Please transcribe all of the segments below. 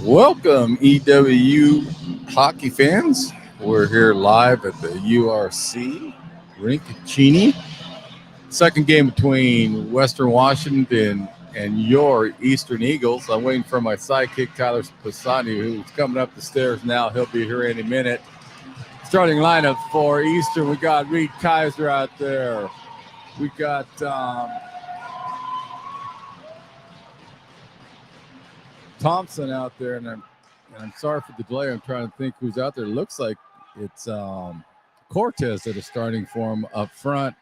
Welcome, EWU hockey fans. We're here live at the URC rink at Cheney. Second game between Western Washington and your Eastern Eagles. I'm waiting for my sidekick, Tyler Pisani, who's coming up the stairs now. He'll be here any minute. Starting lineup for Eastern, we got Reed Kaiser out there. We got Thompson out there, and I'm sorry for the delay. I'm trying to think who's out there. It looks like it's Cortez that is starting for him up front.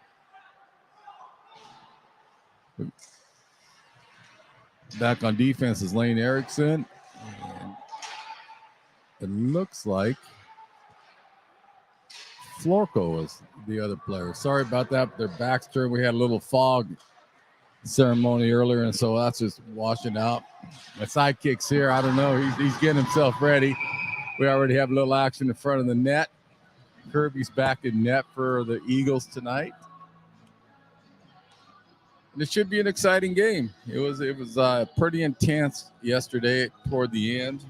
Back on defense is Lane Erickson. And it looks like Florco is the other player. Sorry about that. Their backs turned. We had a little fog ceremony earlier, and so that's just washing out. My sidekick's here. I don't know. He's getting himself ready. We already have a little action in front of the net. Kirby's back in net for the Eagles tonight. And it should be an exciting game. It was pretty intense yesterday toward the end.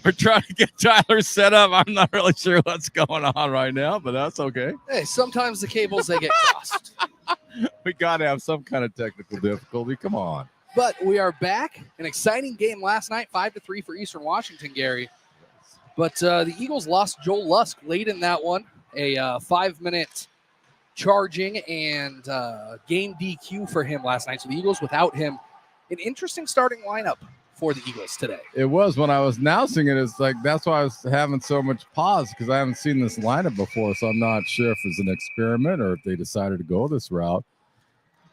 We're trying to get Tyler set up. I'm not really sure what's going on right now, but that's okay. Hey, sometimes the cables, they get crossed. We got to have some kind of technical difficulty. Come on. But we are back. An exciting game last night, 5-3 for Eastern Washington, Gary. But the Eagles lost Joel Lusk late in that one. A 5-minute charging and game DQ for him last night. So the Eagles without him. An interesting starting lineup for the Eagles today. It was when I was announcing it. It's like that's why I was having so much pause because I haven't seen this lineup before. So I'm not sure if it's an experiment or if they decided to go this route.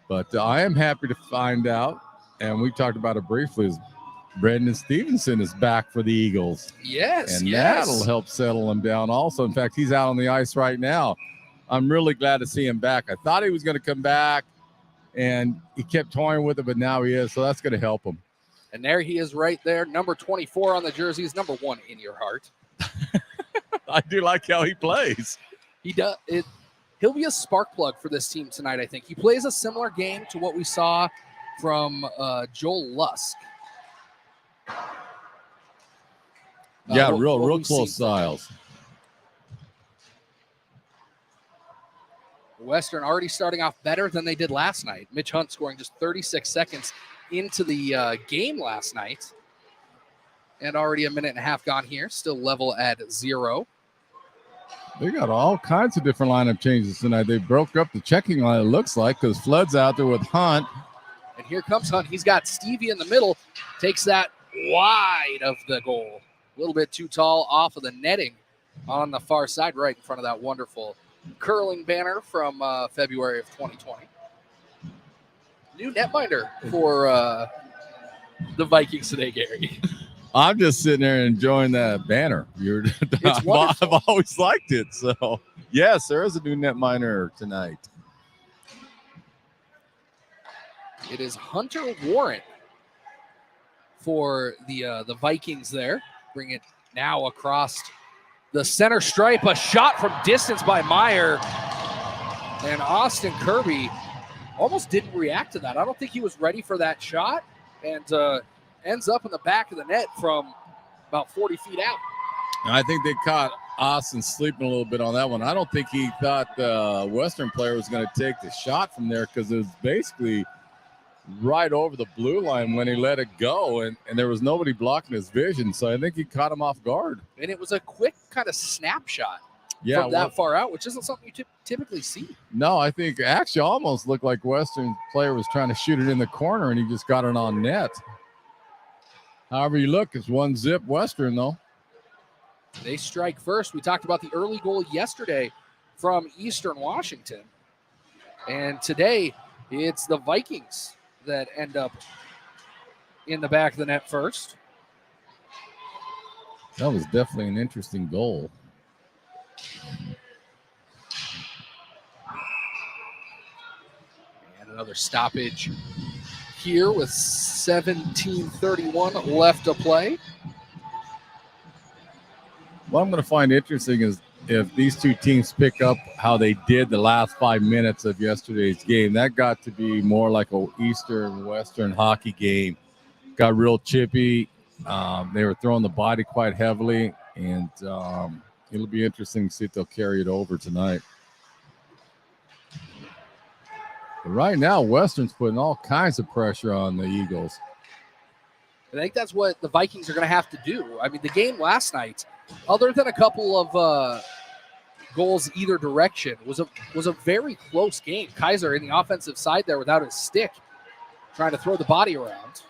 But I am happy to find out, and we talked about it briefly, is Brendan Stevenson is back for the Eagles. Yes, and that'll help settle him down also. In fact, he's out on the ice right now. I'm really glad to see him back. I thought he was going to come back, and he kept toying with it, but now he is, so that's going to help him. And there he is right there, number 24 on the jersey is number 1 in your heart. I do like how he plays. He does. He'll be a spark plug for this team tonight, I think. He plays a similar game to what we saw from Joel Lusk. Yeah, real close styles. Western already starting off better than they did last night. Mitch Hunt scoring just 36 seconds into the game last night. And already a minute and a half gone here. Still level at 0. They got all kinds of different lineup changes tonight. They broke up the checking line, it looks like, because Flood's out there with Hunt. And here comes Hunt. He's got Stevie in the middle. Takes that wide of the goal. A little bit too tall off of the netting on the far side, right in front of that wonderful curling banner from February of 2020. New netminder for the Vikings today, Gary. I'm just sitting there enjoying that banner. It's wonderful. I've always liked it. So, yes, there is a new netminder tonight. It is Hunter Warren for the Vikings there. Bring it now across the center stripe. A shot from distance by Meyer. And Austin Kirby almost didn't react to that. I don't think he was ready for that shot. And ends up in the back of the net from about 40 feet out. I think they caught Austin sleeping a little bit on that one. I don't think he thought the Western player was going to take the shot from there because it was basically right over the blue line when he let it go, and there was nobody blocking his vision. So I think he caught him off guard. And it was a quick kind of snapshot from that far out, which isn't something you typically see. No, I think actually almost looked like Western player was trying to shoot it in the corner, and he just got it on net. However you look, it's 1-0 Western, though. They strike first. We talked about the early goal yesterday from Eastern Washington. And today, it's the Vikings that end up in the back of the net first. That was definitely an interesting goal. And another stoppage here with 17:31 left to play. What I'm going to find interesting is if these two teams pick up how they did the last 5 minutes of yesterday's game. That got to be more like a Eastern-Western hockey game. Got real chippy. They were throwing the body quite heavily, and it'll be interesting to see if they'll carry it over tonight. But right now, Western's putting all kinds of pressure on the Eagles. I think that's what the Vikings are going to have to do. I mean, the game last night, other than a couple of goals either direction. It was a very close game. Kaiser in the offensive side there without his stick, trying to throw the body around.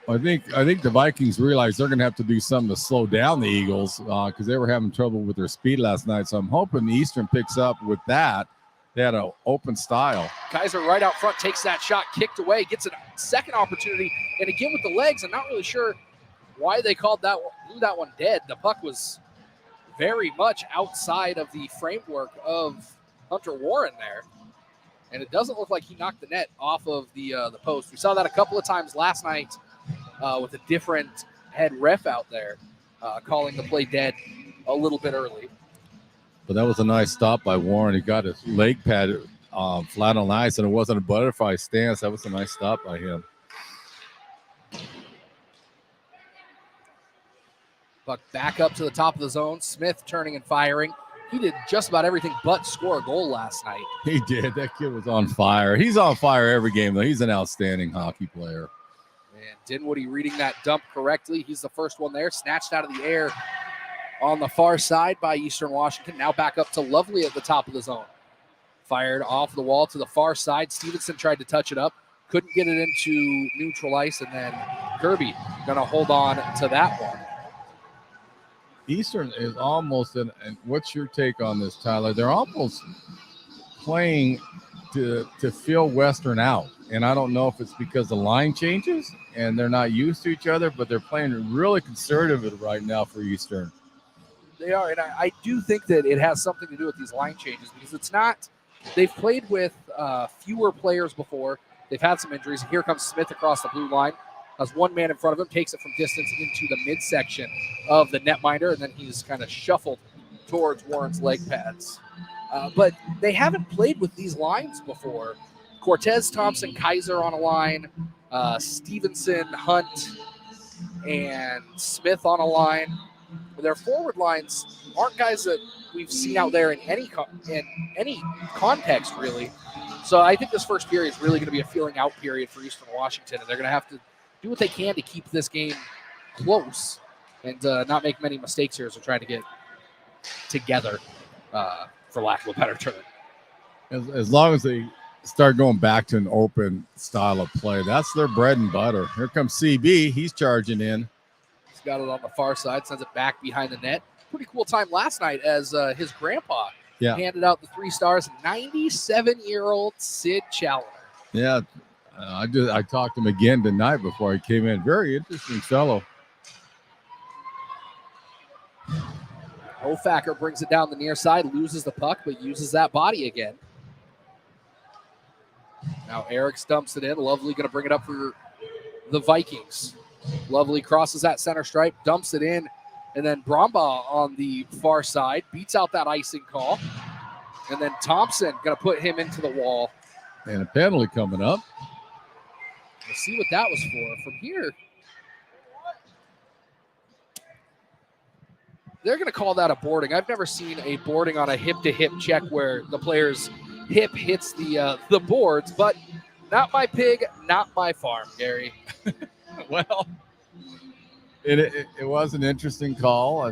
I think the Vikings realize they're going to have to do something to slow down the Eagles because they were having trouble with their speed last night. So I'm hoping Eastern picks up with that. They had an open style. Kaiser right out front takes that shot, kicked away, gets a second opportunity, and again with the legs. I'm not really sure why they called that one dead. The puck was very much outside of the framework of Hunter Warren there, and it doesn't look like he knocked the net off of the post. We saw that a couple of times last night with a different head ref out there calling the play dead a little bit early. But that was a nice stop by Warren. He got his leg pad flat on ice, and it wasn't a butterfly stance. That was a nice stop by him. Buck back up to the top of the zone. Smith turning and firing. He did just about everything but score a goal last night. He did. That kid was on fire. He's on fire every game, though. He's an outstanding hockey player. And Dinwiddie reading that dump correctly. He's the first one there, snatched out of the air on the far side by Eastern Washington. Now back up to Lovely at the top of the zone. Fired off the wall to the far side. Stevenson tried to touch it up. Couldn't get it into neutral ice. And then Kirby going to hold on to that one. Eastern is almost, and what's your take on this, Tyler? They're almost playing to fill Western out. And I don't know if it's because the line changes and they're not used to each other, but they're playing really conservative right now for Eastern. They are, and I do think that it has something to do with these line changes because it's not – they've played with fewer players before. They've had some injuries. Here comes Smith across the blue line. Has one man in front of him, takes it from distance into the midsection of the netminder, and then he's kind of shuffled towards Warren's leg pads. But they haven't played with these lines before. Cortez, Thompson, Kaiser on a line, Stevenson, Hunt, and Smith on a line. Their forward lines aren't guys that we've seen out there in any context, really. So I think this first period is really going to be a feeling out period for Eastern Washington, and they're going to have to do what they can to keep this game close and not make many mistakes here as they're trying to get together, for lack of a better term. As long as they start going back to an open style of play, that's their bread and butter. Here comes CB. He's charging in. He's got it on the far side, sends it back behind the net. Pretty cool time last night as his grandpa handed out the 3 stars, 97-year-old Sid Challoner. Yeah, I talked to him again tonight before he came in. Very interesting fellow. Ofacker brings it down the near side, loses the puck, but uses that body again. Now Eric dumps it in. Lovely going to bring it up for the Vikings. Lovely crosses that center stripe, dumps it in, and then Brombaugh on the far side beats out that icing call. And then Thompson going to put him into the wall. And a penalty coming up. We'll see what that was for. From here, they're going to call that a boarding. I've never seen a boarding on a hip-to-hip check where the player's hip hits the boards, but not my pig, not my farm, Gary. Well, it was an interesting call,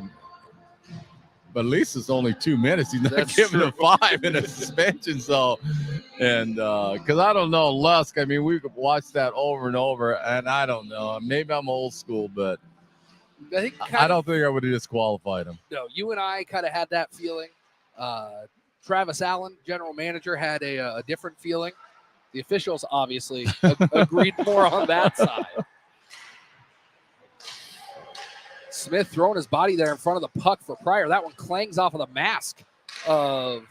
but at least it's only 2 minutes. He's not giving a 5 in a suspension. So, and because I don't know, Lusk, I mean, we could watch that over and over, and I don't know. Maybe I'm old school, but I don't think I would have disqualified him. No, you and I kind of had that feeling. Travis Allen, general manager, had a different feeling. The officials obviously agreed more on that side. Smith throwing his body there in front of the puck for Pryor. That one clangs off of the mask of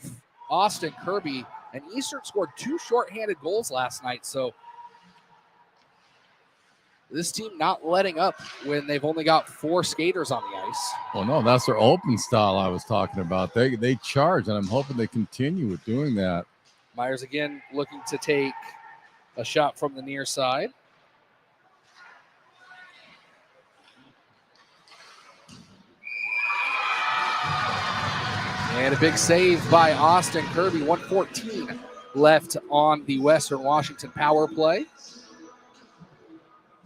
Austin Kirby. And Eastern scored 2 shorthanded goals last night. So this team not letting up when they've only got 4 skaters on the ice. Well, no, that's their open style I was talking about. They charge, and I'm hoping they continue with doing that. Myers again looking to take a shot from the near side. And a big save by Austin Kirby. 1:14 left on the Western Washington power play.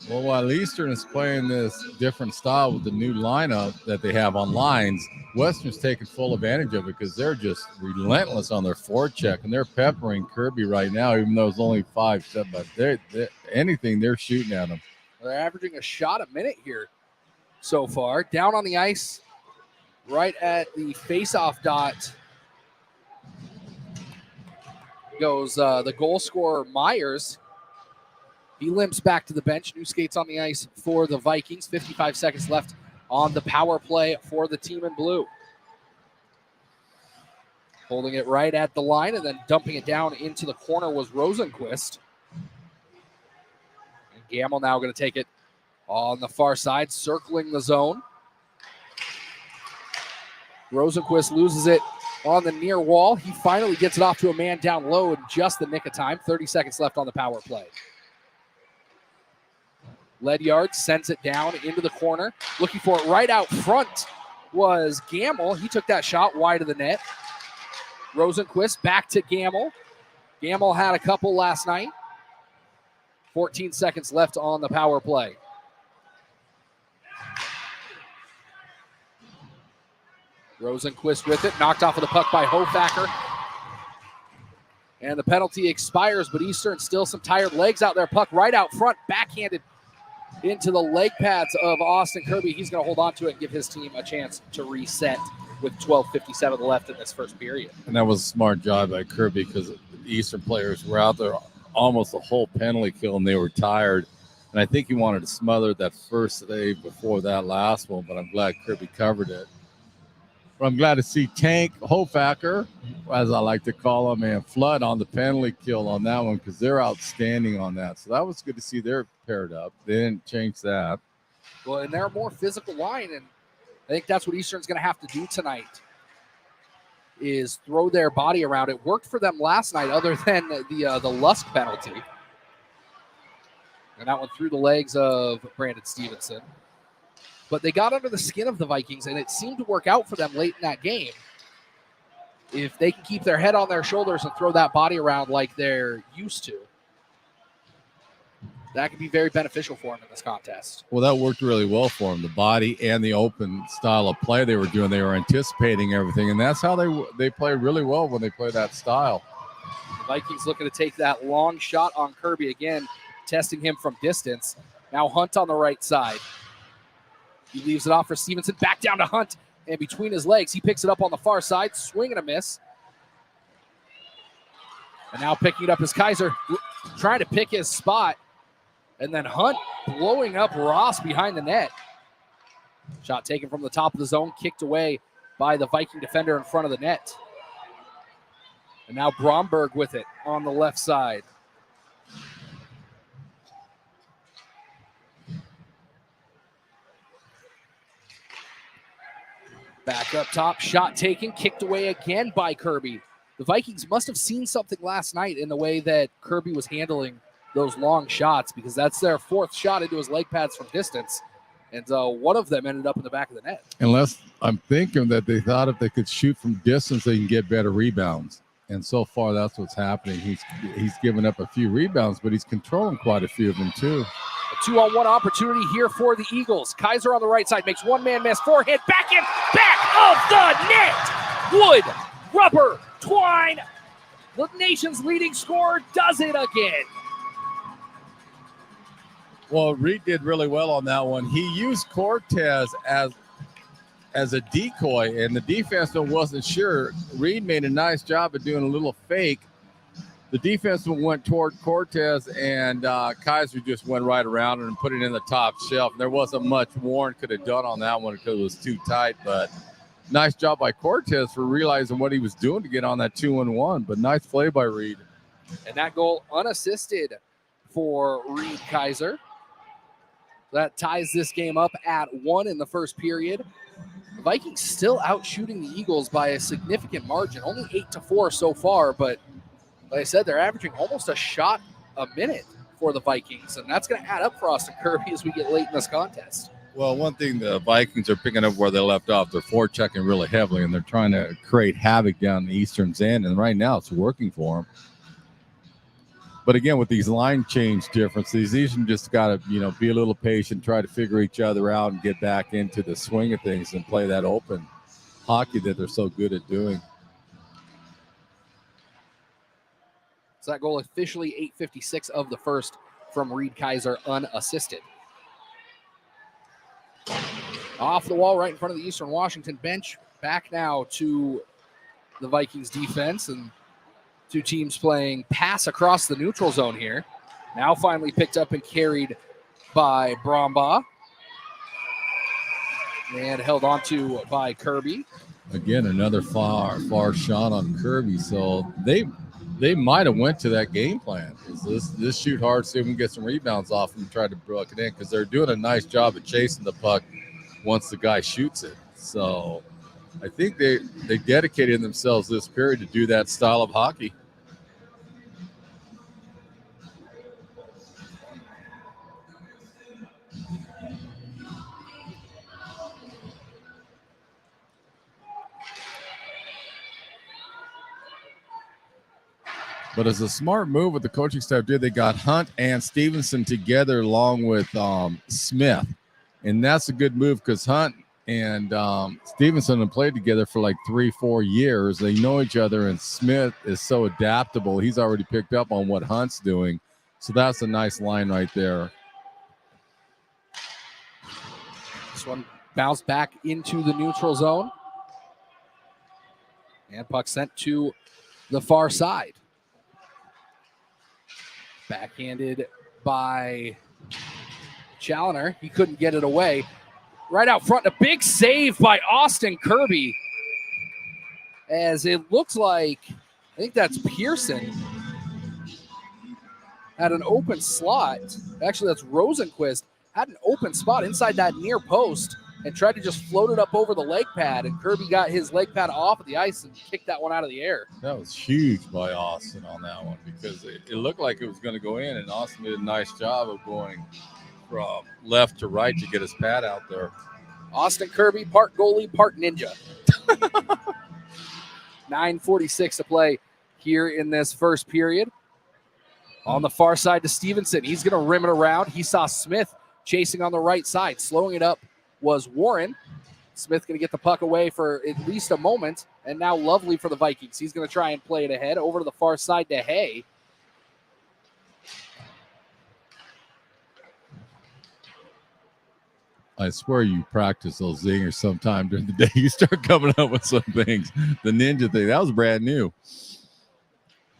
Well, while Eastern is playing this different style with the new lineup that they have on lines, Western's taking full advantage of it because they're just relentless on their forecheck, and they're peppering Kirby right now, even though it's only 5-7. But anything they're shooting at them. They're averaging a shot a minute here so far. Down on the ice, right at the face-off dot, goes the goal scorer, Myers. He limps back to the bench. New skates on the ice for the Vikings. 55 seconds left on the power play for the team in blue. Holding it right at the line and then dumping it down into the corner was Rosenquist. And Gamble now going to take it on the far side, circling the zone. Rosenquist loses it on the near wall. He finally gets it off to a man down low in just the nick of time. 30 seconds left on the power play. Ledyard sends it down into the corner. Looking for it right out front was Gamble. He took that shot wide of the net. Rosenquist back to Gamble. Gamble had a couple last night. 14 seconds left on the power play. Rosenquist with it. Knocked off of the puck by Hofacker. And the penalty expires, but Eastern still some tired legs out there. Puck right out front, backhanded into the leg pads of Austin Kirby. He's going to hold on to it and give his team a chance to reset with 12:57 left in this first period. And that was a smart job by Kirby because the Eastern players were out there almost the whole penalty kill, and they were tired. And I think he wanted to smother that first save before that last one, but I'm glad Kirby covered it. But I'm glad to see Tank Hofacker, as I like to call him, and Flood on the penalty kill on that one because they're outstanding on that. So that was good to see they're paired up. They didn't change that. Well, and they're a more physical line, and I think that's what Eastern's going to have to do tonight is throw their body around. It worked for them last night other than the Lusk penalty. And that one through the legs of Brandon Stevenson. But they got under the skin of the Vikings, and it seemed to work out for them late in that game. If they can keep their head on their shoulders and throw that body around like they're used to, that could be very beneficial for them in this contest. Well, that worked really well for them. The body and the open style of play they were doing, they were anticipating everything, and that's how they play really well when they play that style. The Vikings looking to take that long shot on Kirby again, testing him from distance. Now Hunt on the right side. He leaves it off for Stevenson, back down to Hunt, and between his legs, he picks it up on the far side, swing and a miss. And now picking it up is Kaiser, trying to pick his spot. And then Hunt blowing up Ross behind the net. Shot taken from the top of the zone, kicked away by the Viking defender in front of the net. And now Bromberg with it on the left side. Back up top, shot taken, kicked away again by Kirby. The Vikings must have seen something last night in the way that Kirby was handling those long shots because that's their fourth shot into his leg pads from distance. And one of them ended up in the back of the net. Unless I'm thinking that they thought if they could shoot from distance, they can get better rebounds. And so far, that's what's happening. He's given up a few rebounds, but he's controlling quite a few of them, too. A 2-on-1 opportunity here for the Eagles. Kaiser on the right side makes one man miss. Forehand, back of the net. Wood, Rubber, Twine. The nation's leading scorer does it again. Well, Reed did really well on that one. He used Cortez as a decoy, and the defenseman wasn't sure. Reed made a nice job of doing a little fake. The defenseman went toward Cortez, and Kaiser just went right around and put it in the top shelf. There wasn't much Warren could have done on that one because it was too tight, but nice job by Cortez for realizing what he was doing to get on that 2-1, but nice play by Reed. And that goal unassisted for Reed Kaiser. That ties this game up at 1 in the first period. The Vikings still out shooting the Eagles by a significant margin, only 8-4 so far, but like I said, they're averaging almost a shot a minute for the Vikings, and that's going to add up for Austin Kirby as we get late in this contest. Well, one thing the Vikings are picking up where they left off, they're forechecking really heavily, and they're trying to create havoc down the Eastern's end, and right now it's working for them. But again, with these line change differences, these just got to, be a little patient, try to figure each other out and get back into the swing of things and play that open hockey that they're so good at doing. So that goal officially 8:56 of the first from Reed Kaiser unassisted. Off the wall right in front of the Eastern Washington bench. Back now to the Vikings defense, and two teams playing pass across the neutral zone here. Now finally picked up and carried by Brombaugh. And held onto by Kirby. Again, another far shot on Kirby. So they might have went to that game plan. This shoot hard, see if we can get some rebounds off and try to block it in, because they're doing a nice job of chasing the puck once the guy shoots it. So I think they dedicated themselves this period to do that style of hockey. But as a smart move what the coaching staff did, they got Hunt and Stevenson together along with Smith. And that's a good move because Hunt and Stevenson have played together for like 3-4 years. They know each other, and Smith is so adaptable. He's already picked up on what Hunt's doing. So that's a nice line right there. This one bounced back into the neutral zone. And puck sent to the far side. Backhanded by Challoner. He couldn't get it away. Right out front, a big save by Austin Kirby. As it looks like, I think that's Pearson, had an open slot. Actually, that's Rosenquist. Had an open spot inside that near post and tried to just float it up over the leg pad. And Kirby got his leg pad off of the ice and kicked that one out of the air. That was huge by Austin on that one, because it looked like it was going to go in, and Austin did a nice job of going from left to right to get his pad out there. Austin Kirby, part goalie, part ninja. 9:46 to play here in this first period. On the far side to Stevenson. He's going to rim it around. He saw Smith chasing on the right side. Slowing it up was Warren. Smith going to get the puck away for at least a moment. And now Lovely for the Vikings. He's going to try and play it ahead. Over to the far side to Hay. I swear you practice those zingers sometime during the day. You start coming up with some things. The ninja thing, that was brand new.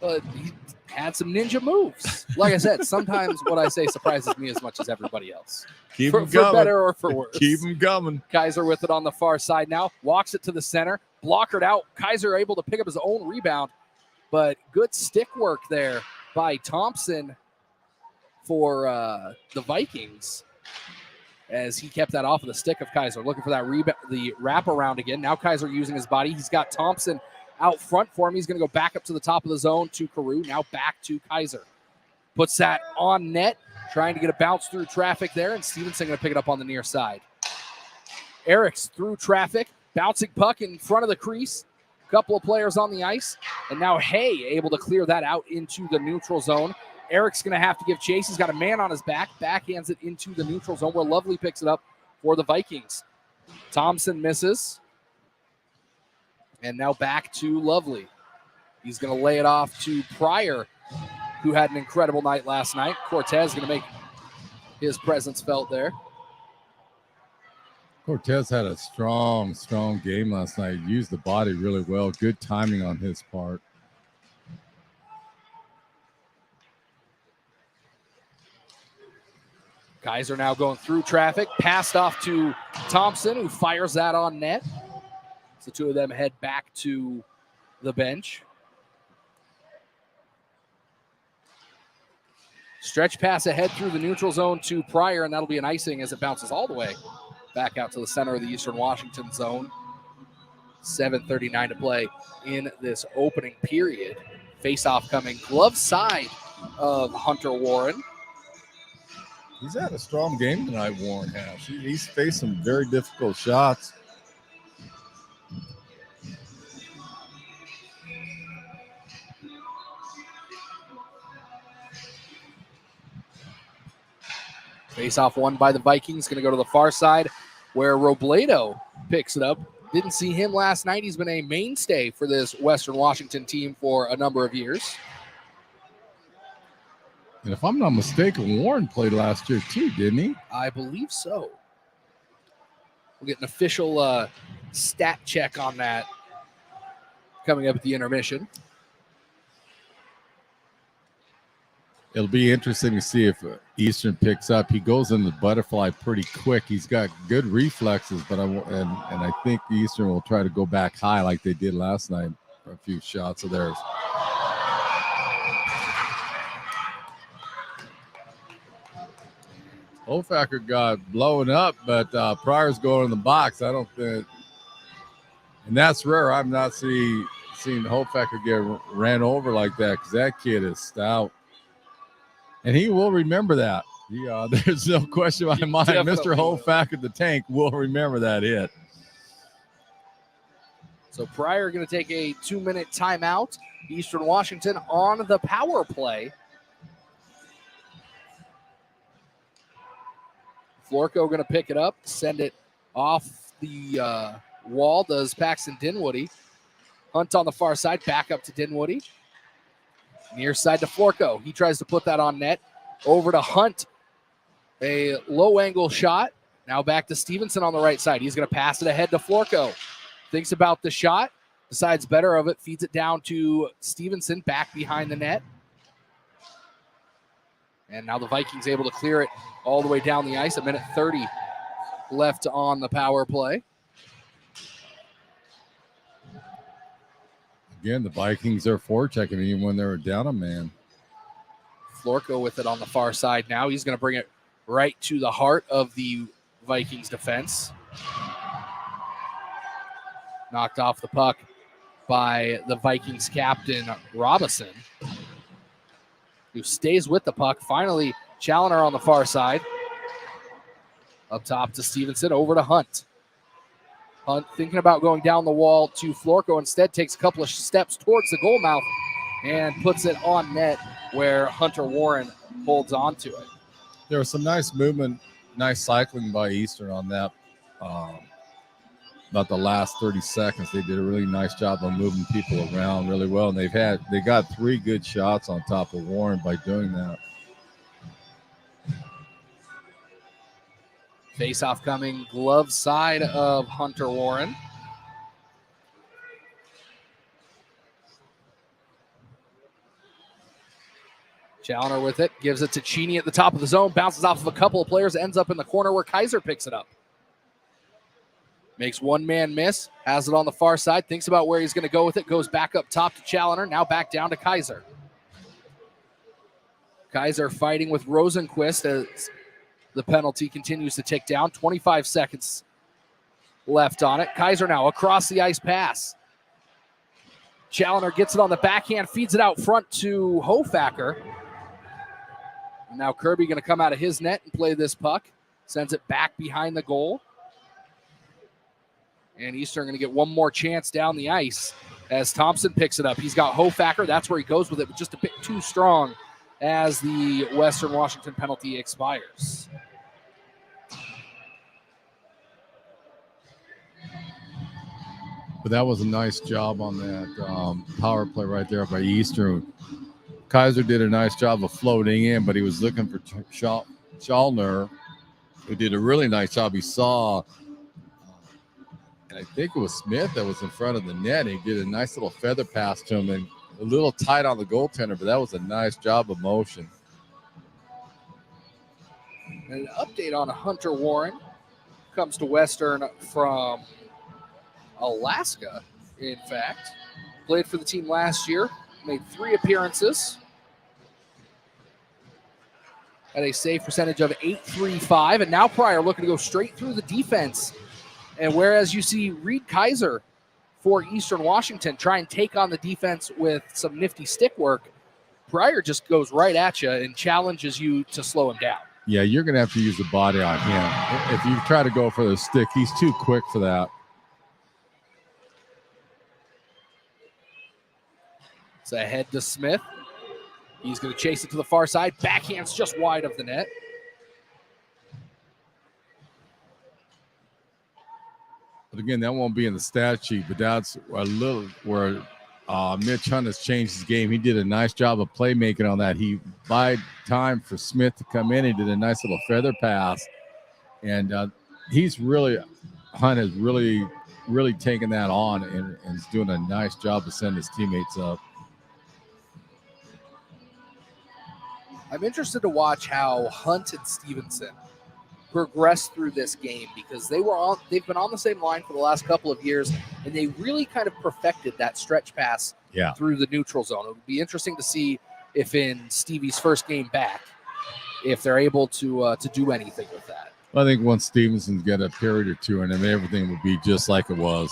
He had some ninja moves. Like I said, sometimes what I say surprises me as much as everybody else. Keep for better or for worse. Keep them coming. Kaiser with it on the far side now. Walks it to the center. Blockered out. Kaiser able to pick up his own rebound. But good stick work there by Thompson for the Vikings, as he kept that off of the stick of Kaiser. Looking for that the wraparound again. Now Kaiser using his body. He's got Thompson out front for him. He's going to go back up to the top of the zone to Carew. Now back to Kaiser. Puts that on net. Trying to get a bounce through traffic there. And Stevenson going to pick it up on the near side. Eriks through traffic. Bouncing puck in front of the crease. Couple of players on the ice. And now Hay able to clear that out into the neutral zone. Eric's going to have to give chase. He's got a man on his back. Backhands it into the neutral zone where Lovely picks it up for the Vikings. Thompson misses. And now back to Lovely. He's going to lay it off to Pryor, who had an incredible night last night. Cortez going to make his presence felt there. Cortez had a strong game last night. Used the body really well. Good timing on his part. Kaiser now going through traffic. Passed off to Thompson, who fires that on net. So the two of them head back to the bench. Stretch pass ahead through the neutral zone to Pryor, and that'll be an icing as it bounces all the way back out to the center of the Eastern Washington zone. 7:39 to play in this opening period. Face-off coming glove side of Hunter Warren. He's had a strong game tonight, Warren has. He's faced some very difficult shots. Face-off won by the Vikings. Going to go to the far side where Robledo picks it up. Didn't see him last night. He's been a mainstay for this Western Washington team for a number of years. And if I'm not mistaken, Warren played last year too, didn't he? I believe so. We'll get an official stat check on that coming up at the intermission. It'll be interesting to see if Eastern picks up. He goes in the butterfly pretty quick. He's got good reflexes, but I think Eastern will try to go back high like they did last night for a few shots of theirs. Hofacker got blown up, but Pryor's going in the box. I don't think, and that's rare. I've not seen Hofacker get ran over like that because that kid is stout. And he will remember that. There's no question in my mind. Mr. Hofacker, the tank, will remember that hit. So Pryor going to take a 2-minute timeout. Eastern Washington on the power play. Florco going to pick it up, send it off the wall, does Paxton Dinwoody. Hunt on the far side, back up to Dinwoody. Near side to Florco. He tries to put that on net. Over to Hunt. A low angle shot. Now back to Stevenson on the right side. He's going to pass it ahead to Florco. Thinks about the shot. Decides better of it. Feeds it down to Stevenson back behind the net. And now the Vikings able to clear it all the way down the ice. 1:30 left on the power play. Again, the Vikings are forechecking even when they were down a man. Florco with it on the far side now. He's going to bring it right to the heart of the Vikings defense. Knocked off the puck by the Vikings captain, Robison, who stays with the puck. Finally, Challoner on the far side. Up top to Stevenson, over to Hunt. Hunt thinking about going down the wall to Florco. Instead, takes a couple of steps towards the goal mouth and puts it on net where Hunter Warren holds on to it. There was some nice movement, nice cycling by Eastern on that. About the last 30 seconds, they did a really nice job of moving people around really well. And they got 3 good shots on top of Warren by doing that. Face-off coming glove side of Hunter Warren. Challoner with it, gives it to Cheney at the top of the zone, bounces off of a couple of players, ends up in the corner where Kaiser picks it up. Makes one man miss, has it on the far side, thinks about where he's going to go with it, goes back up top to Challoner, now back down to Kaiser. Kaiser fighting with Rosenquist as the penalty continues to tick down. 25 seconds left on it. Kaiser now across the ice pass. Challoner gets it on the backhand, feeds it out front to Hofacker. And now Kirby going to come out of his net and play this puck. Sends it back behind the goal. And Eastern going to get one more chance down the ice as Thompson picks it up. He's got Hofacker. That's where he goes with it, but just a bit too strong as the Western Washington penalty expires. But that was a nice job on that power play right there by Eastern. Kaiser did a nice job of floating in, but he was looking for Challoner, who did a really nice job. He saw, and I think it was Smith that was in front of the net. He did a nice little feather pass to him and a little tight on the goaltender, but that was a nice job of motion. And an update on Hunter Warren comes to Western from Alaska, in fact. Played for the team last year, made 3 appearances. At a save percentage of .835, and now Pryor looking to go straight through the defense. And whereas you see Reed Kaiser for Eastern Washington try and take on the defense with some nifty stick work, Pryor just goes right at you and challenges you to slow him down. Yeah, you're going to have to use the body on him. If you try to go for the stick, he's too quick for that. It's ahead to Smith. He's going to chase it to the far side. Backhand's just wide of the net. Again, that won't be in the stat sheet, but that's a little where Mitch Hunt has changed his game. He did a nice job of playmaking on that. He bide time for Smith to come in. He did a nice little feather pass, and Hunt has really taken that on and is doing a nice job to send his teammates up. I'm interested to watch how Hunt and Stevenson progress through this game because they've been on the same line for the last couple of years, and they really kind of perfected that stretch pass through the neutral zone. It would be interesting to see if in Stevie's first game back, if they're able to do anything with that. I think once Stevenson's got a period or two in him, everything will be just like it was.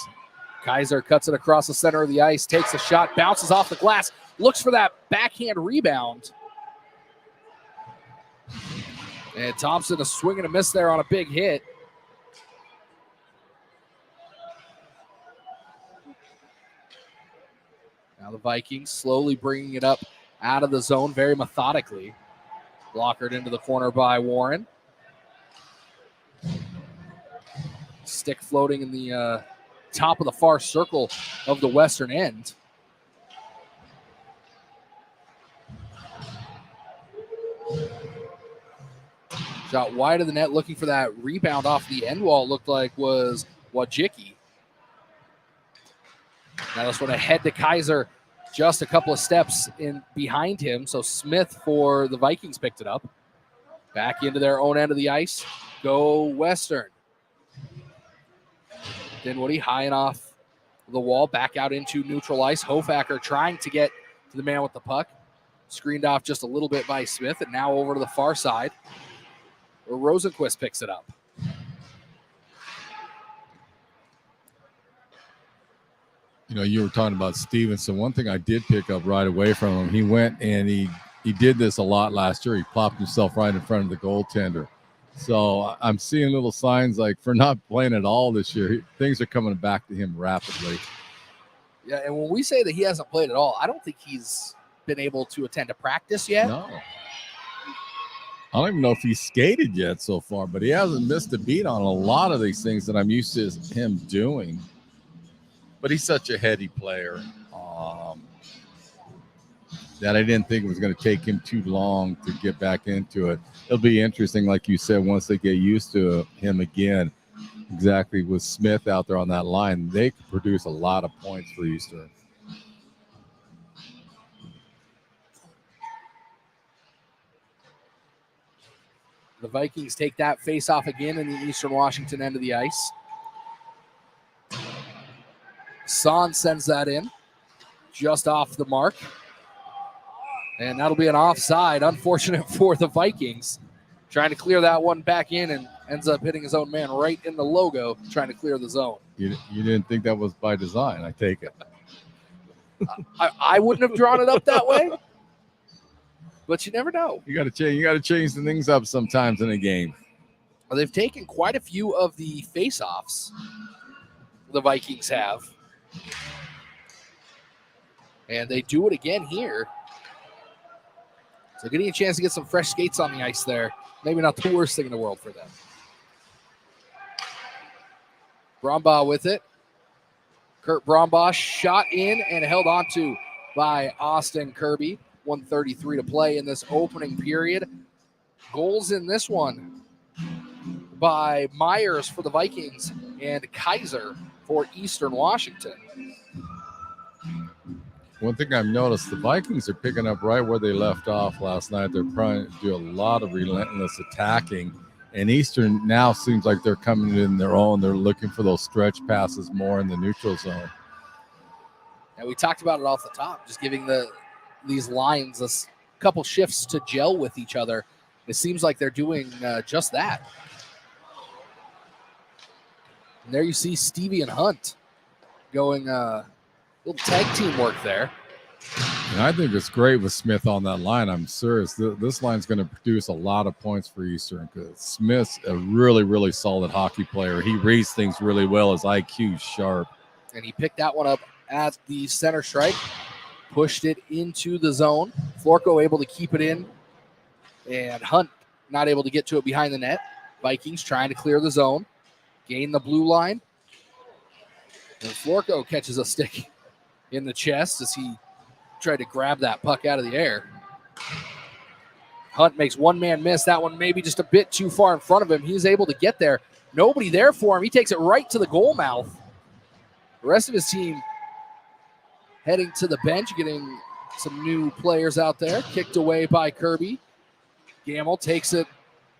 Kaiser cuts it across the center of the ice, takes a shot, bounces off the glass, looks for that backhand rebound. And Thompson a swing and a miss there on a big hit. Now the Vikings slowly bringing it up out of the zone very methodically. Blockered into the corner by Warren. Stick floating in the top of the far circle of the western end. Shot wide of the net, looking for that rebound off the end wall. It looked like was Wojcicki. Now this one ahead to Kaiser, just a couple of steps in behind him. So Smith for the Vikings picked it up. Back into their own end of the ice. Go Western. Dinwiddie high and off the wall, back out into neutral ice. Hofacker trying to get to the man with the puck. Screened off just a little bit by Smith, and now over to the far side, where Rosenquist picks it up. You know, you were talking about Stevenson. One thing I did pick up right away from him, he went and he did this a lot last year. He plopped himself right in front of the goaltender. So I'm seeing little signs like for not playing at all this year, things are coming back to him rapidly. Yeah, and when we say that he hasn't played at all, I don't think he's been able to attend a practice yet. No. I don't even know if he's skated yet so far, but he hasn't missed a beat on a lot of these things that I'm used to him doing. But he's such a heady player that I didn't think it was going to take him too long to get back into it. It'll be interesting, like you said, once they get used to him again, exactly with Smith out there on that line, they could produce a lot of points for Eastern. The Vikings take that face-off again in the Eastern Washington end of the ice. Son sends that in just off the mark. And that'll be an offside. Unfortunate for the Vikings. Trying to clear that one back in and ends up hitting his own man right in the logo, trying to clear the zone. You didn't think that was by design, I take it. I wouldn't have drawn it up that way. But you never know. You got to change. You got to change the things up sometimes in a game. Well, they've taken quite a few of the face-offs. The Vikings have, and they do it again here. So getting a chance to get some fresh skates on the ice there, maybe not the worst thing in the world for them. Brombaugh with it. Kurt Brombaugh shot in and held onto by Austin Kirby. 1:33 to play in this opening period. Goals in this one by Myers for the Vikings and Kaiser for Eastern Washington. One thing I've noticed, the Vikings are picking up right where they left off last night. They're trying to do a lot of relentless attacking, and Eastern now seems like they're coming in their own. They're looking for those stretch passes more in the neutral zone. And we talked about it off the top, just giving these lines a couple shifts to gel with each other. It seems like they're doing just that. And there you see Stevie and Hunt going little tag team work there. And I think it's great with Smith on that line. I'm serious. This line's going to produce a lot of points for Eastern because Smith's a really, really solid hockey player. He reads things really well. His IQ's sharp. And he picked that one up at the center stripe, pushed it into the zone. Florco able to keep it in, and Hunt not able to get to it behind the net. Vikings trying to clear the zone, gain the blue line. And Florco catches a stick in the chest as he tried to grab that puck out of the air. Hunt makes one man miss. That one maybe just a bit too far in front of him. He's able to get there. Nobody there for him. He takes it right to the goal mouth. The rest of his team heading to the bench, getting some new players out there. Kicked away by Kirby. Gamble takes it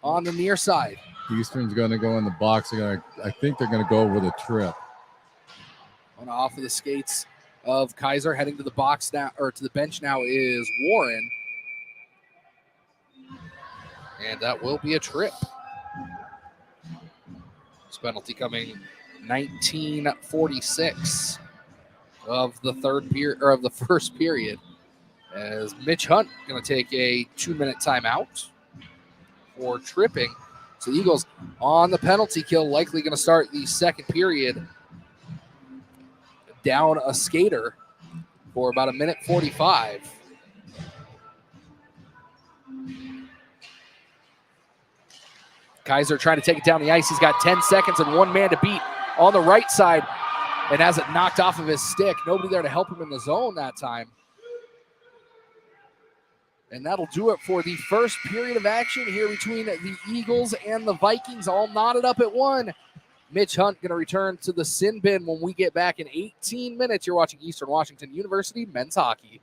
on the near side. Eastern's going to go in the box. I think they're going to go with a trip. On off of the skates of Kaiser, heading to the box now, or to the bench now, is Warren. And that will be a trip. This penalty coming 1946 of the third period, or of the first period, as Mitch Hunt going to take a 2-minute timeout for tripping. So the Eagles on the penalty kill, likely going to start the second period down a skater for about 1:45. Kaiser trying to take it down the ice. He's got 10 seconds and one man to beat on the right side and has it knocked off of his stick. Nobody there to help him in the zone that time. And that'll do it for the first period of action here between the Eagles and the Vikings, all knotted up at 1. Mitch Hunt going to return to the sin bin when we get back in 18 minutes. You're watching Eastern Washington University men's hockey.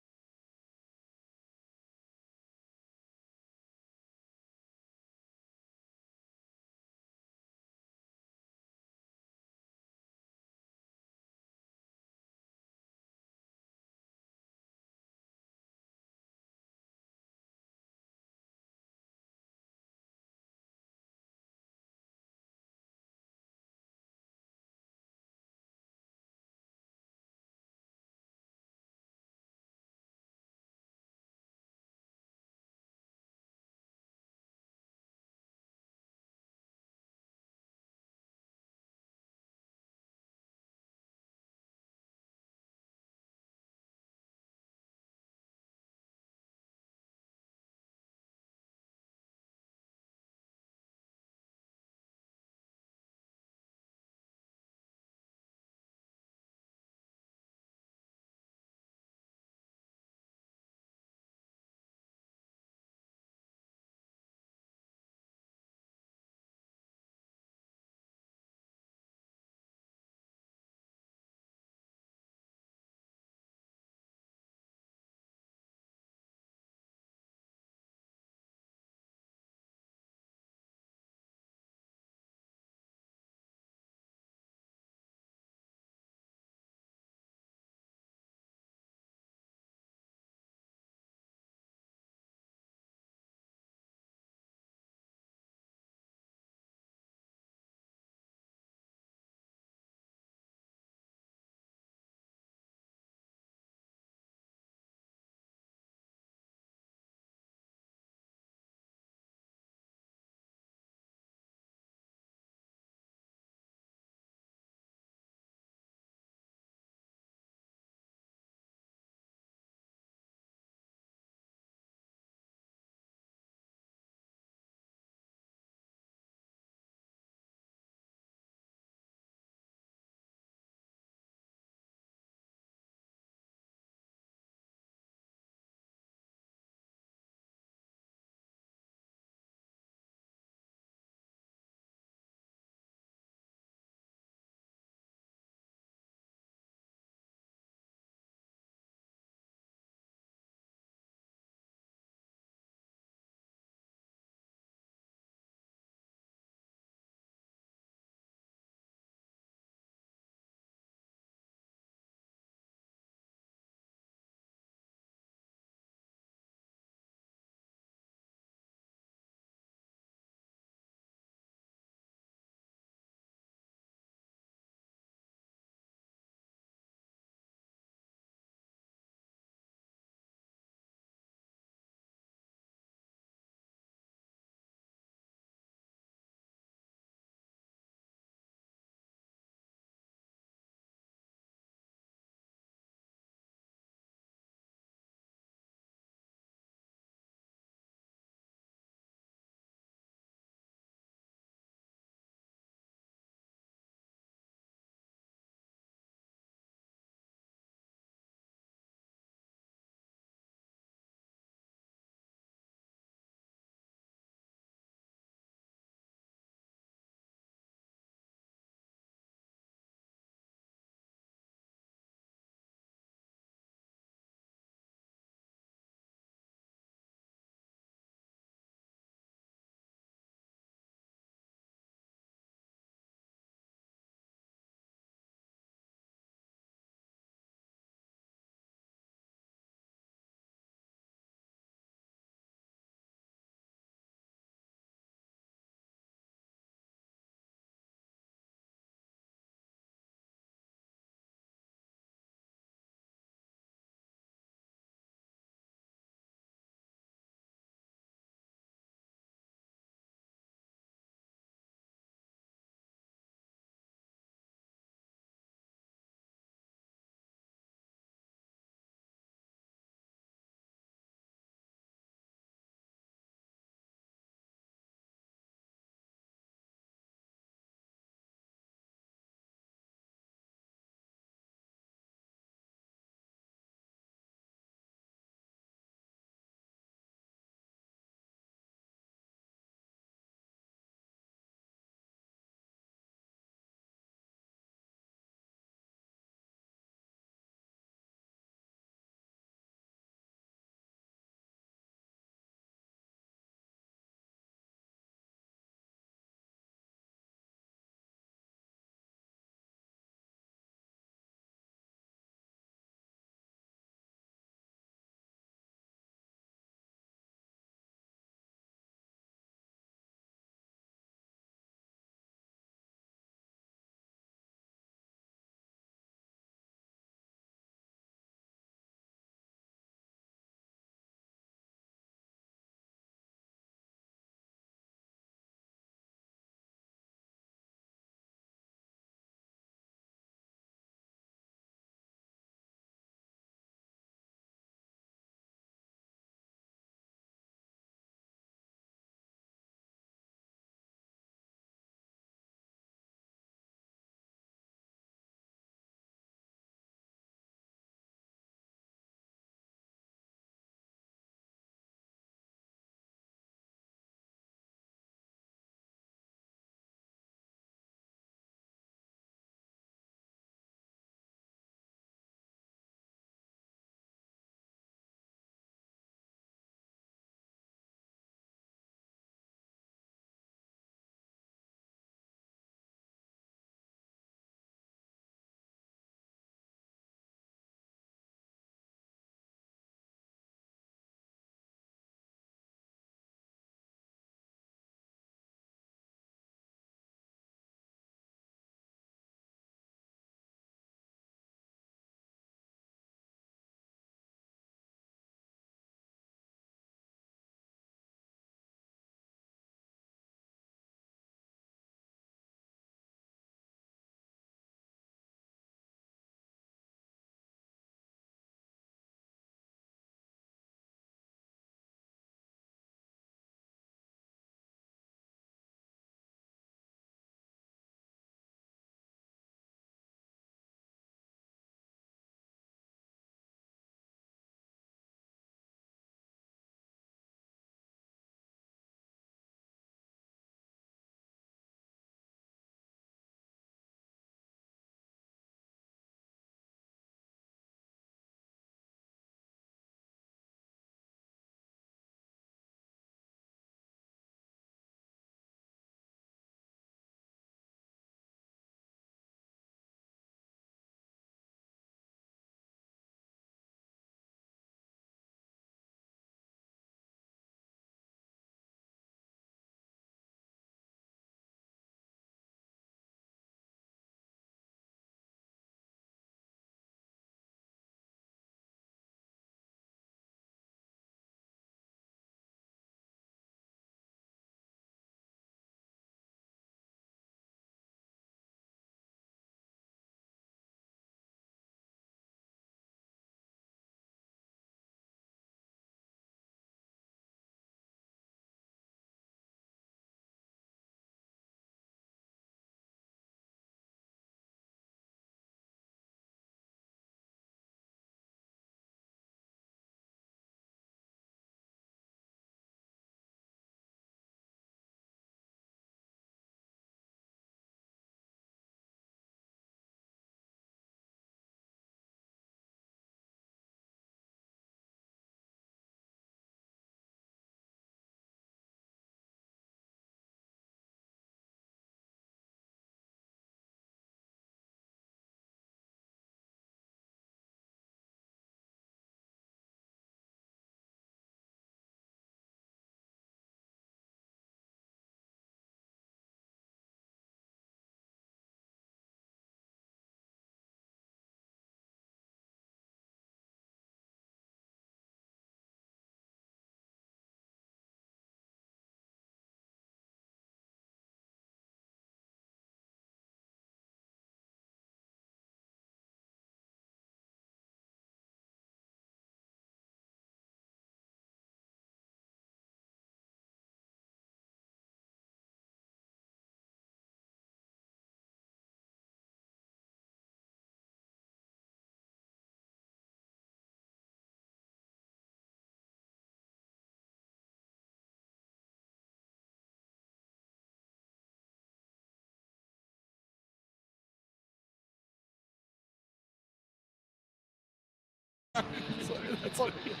That's what he was.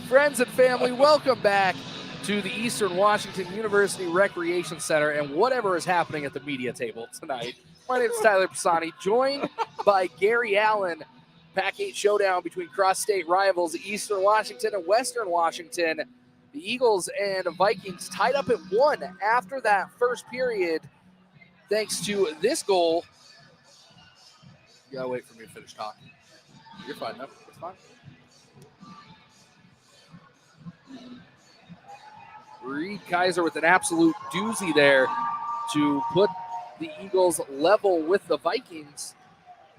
Friends and family, welcome back to the Eastern Washington University Recreation Center and whatever is happening at the media table tonight. My name is Tyler Pisani, joined by Gary Allen. Pac 8 showdown between cross-state rivals Eastern Washington and Western Washington. The Eagles and Vikings tied up at 1 after that first period, thanks to this goal. You gotta wait for me to finish talking. You're fine, though. It's fine. Reed Kaiser with an absolute doozy there to put the Eagles level with the Vikings.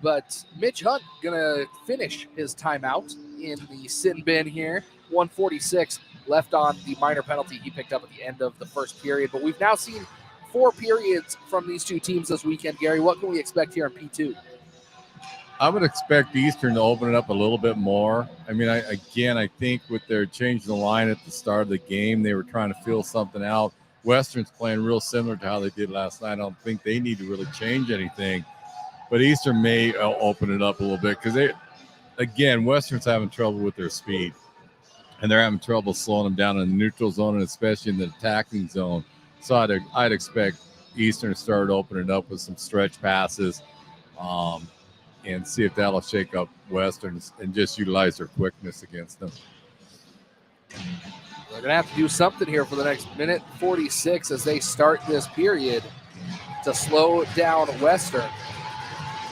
But Mitch Hunt gonna finish his timeout in the sin bin here. 146 left on the minor penalty he picked up at the end of the first period. But we've now seen 4 periods from these two teams this weekend. Gary, what can we expect here in P2? I would expect Eastern to open it up a little bit more. I mean, I think with their changing the line at the start of the game, they were trying to feel something out. Western's playing real similar to how they did last night. I don't think they need to really change anything. But Eastern may open it up a little bit because Western's having trouble with their speed. And they're having trouble slowing them down in the neutral zone and especially in the attacking zone. So I'd expect Eastern to start opening it up with some stretch passes. And see if that'll shake up Western and just utilize their quickness against them. They're going to have to do something here for the next minute 46 as they start this period to slow down Western.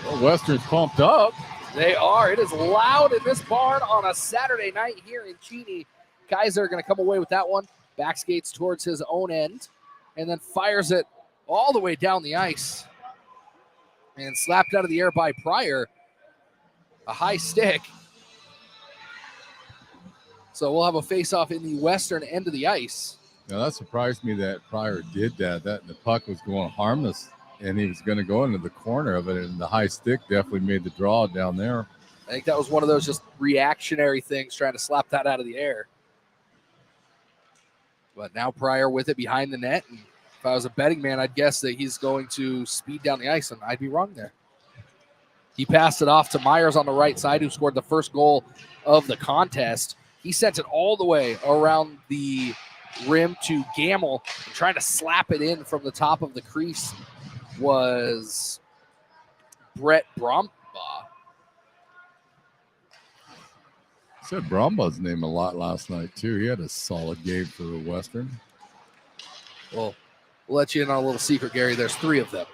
Well, Western's pumped up. They are. It is loud in this barn on a Saturday night here in Cheney. Kaiser going to come away with that one. Back skates towards his own end and then fires it all the way down the ice. And slapped out of the air by Pryor. A high stick. So we'll have a face-off in the western end of the ice. Now that surprised me that Pryor did that. That the puck was going harmless, and he was going to go into the corner of it, and the high stick definitely made the draw down there. I think that was one of those just reactionary things, trying to slap that out of the air. But now Pryor with it behind the net, and if I was a betting man, I'd guess that he's going to speed down the ice, and I'd be wrong there. He passed it off to Myers on the right side, who scored the first goal of the contest. He sent it all the way around the rim to Gamble, and trying to slap it in from the top of the crease was Brett Brombaugh. Said Brombaugh's name a lot last night, too. He had a solid game for Western. Well, we'll let you in on a little secret, Gary. There's 3 of them.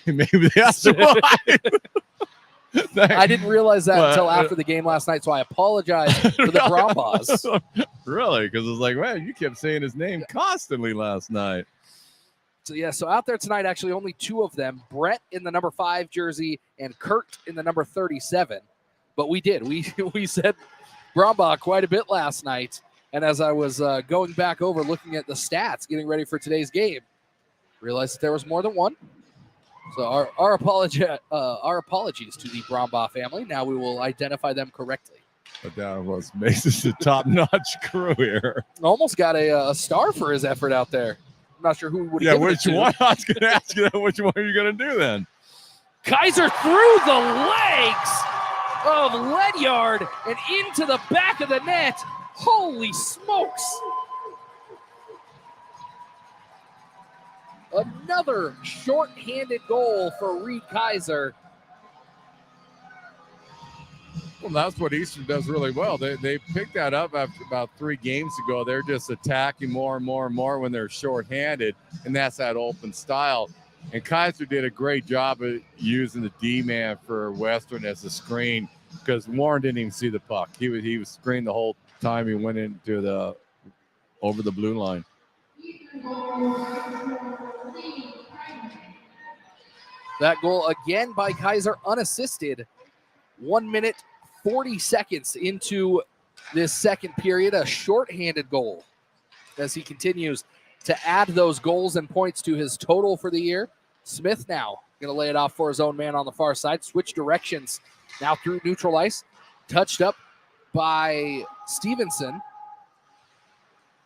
Maybe that's why. I didn't realize that until after the game last night, so I apologize for the Brombaughs. Really? Because it was like, man, you kept saying his name constantly last night. So out there tonight, actually only 2 of them, Brett in the number 5 jersey and Kurt in the number 37. But we did. We said Brombaugh quite a bit last night. And as I was going back over, looking at the stats, getting ready for today's game, realized that there was more than one. So our apologies to the Brombaugh family. Now we will identify them correctly. But that makes this a top-notch crew here. Almost got a star for his effort out there. I'm not sure who would have given it to. Which one? I was going to ask you that. Which one are you going to do then? Kaiser through the legs of Ledyard and into the back of the net. Holy smokes. Another short-handed goal for Reed Kaiser. Well, that's what Eastern does really well. They picked that up after about 3 games ago. They're just attacking more and more and more when they're short-handed, and that's that open style. And Kaiser did a great job of using the D-man for Western as a screen because Warren didn't even see the puck. He was screened the whole time he went into over the blue line. That goal again by Kaiser unassisted. 1 minute, 40 seconds into this second period, a shorthanded goal as he continues to add those goals and points to his total for the year. Smith now going to lay it off for his own man on the far side. Switch directions now through neutral ice. Touched up by Stevenson.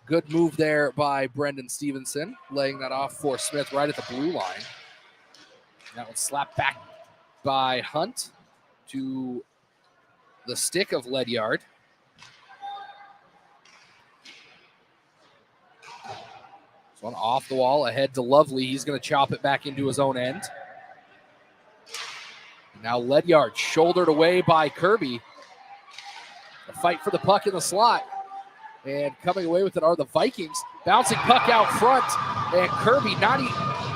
Good move there by Brendan Stevenson, laying that off for Smith right at the blue line. That one slapped back by Hunt to the stick of Ledyard. This one off the wall, ahead to Lovely. He's going to chop it back into his own end. Now Ledyard shouldered away by Kirby. A fight for the puck in the slot. And coming away with it are the Vikings. Bouncing puck out front. And Kirby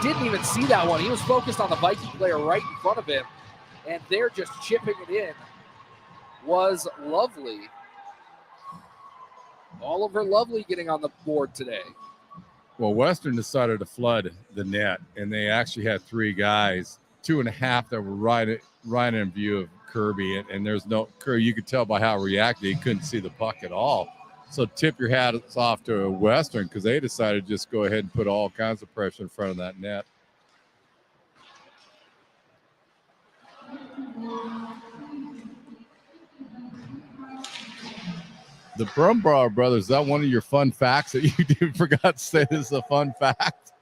didn't even see that one. He was focused on the Viking player right in front of him. And they're just chipping it in. Was Lovely. Oliver Lovely getting on the board today. Well, Western decided to flood the net, and they actually had 3 guys, 2.5 that were right in view of Kirby, and there's no Kirby. You could tell by how he reacted, he couldn't see the puck at all. So tip your hats off to Western because they decided to just go ahead and put all kinds of pressure in front of that net. The Brumbaugh brothers, is that one of your fun facts that you forgot to say this is a fun fact?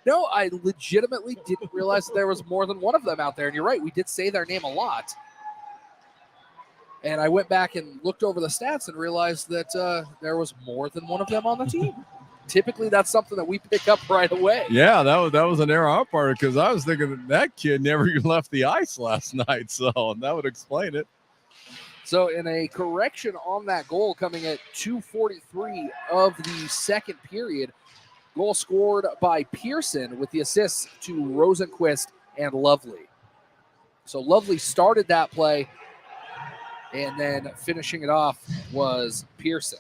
No, I legitimately didn't realize that there was more than one of them out there. And you're right, we did say their name a lot. And I went back and looked over the stats and realized that there was more than one of them on the team. Typically, that's something that we pick up right away. Yeah, that was an error on our part because I was thinking that kid never even left the ice last night. So that would explain it. So in a correction on that goal coming at 2:43 of the second period, goal scored by Pearson with the assists to Rosenquist and Lovely. So Lovely started that play, and then finishing it off was Pearson.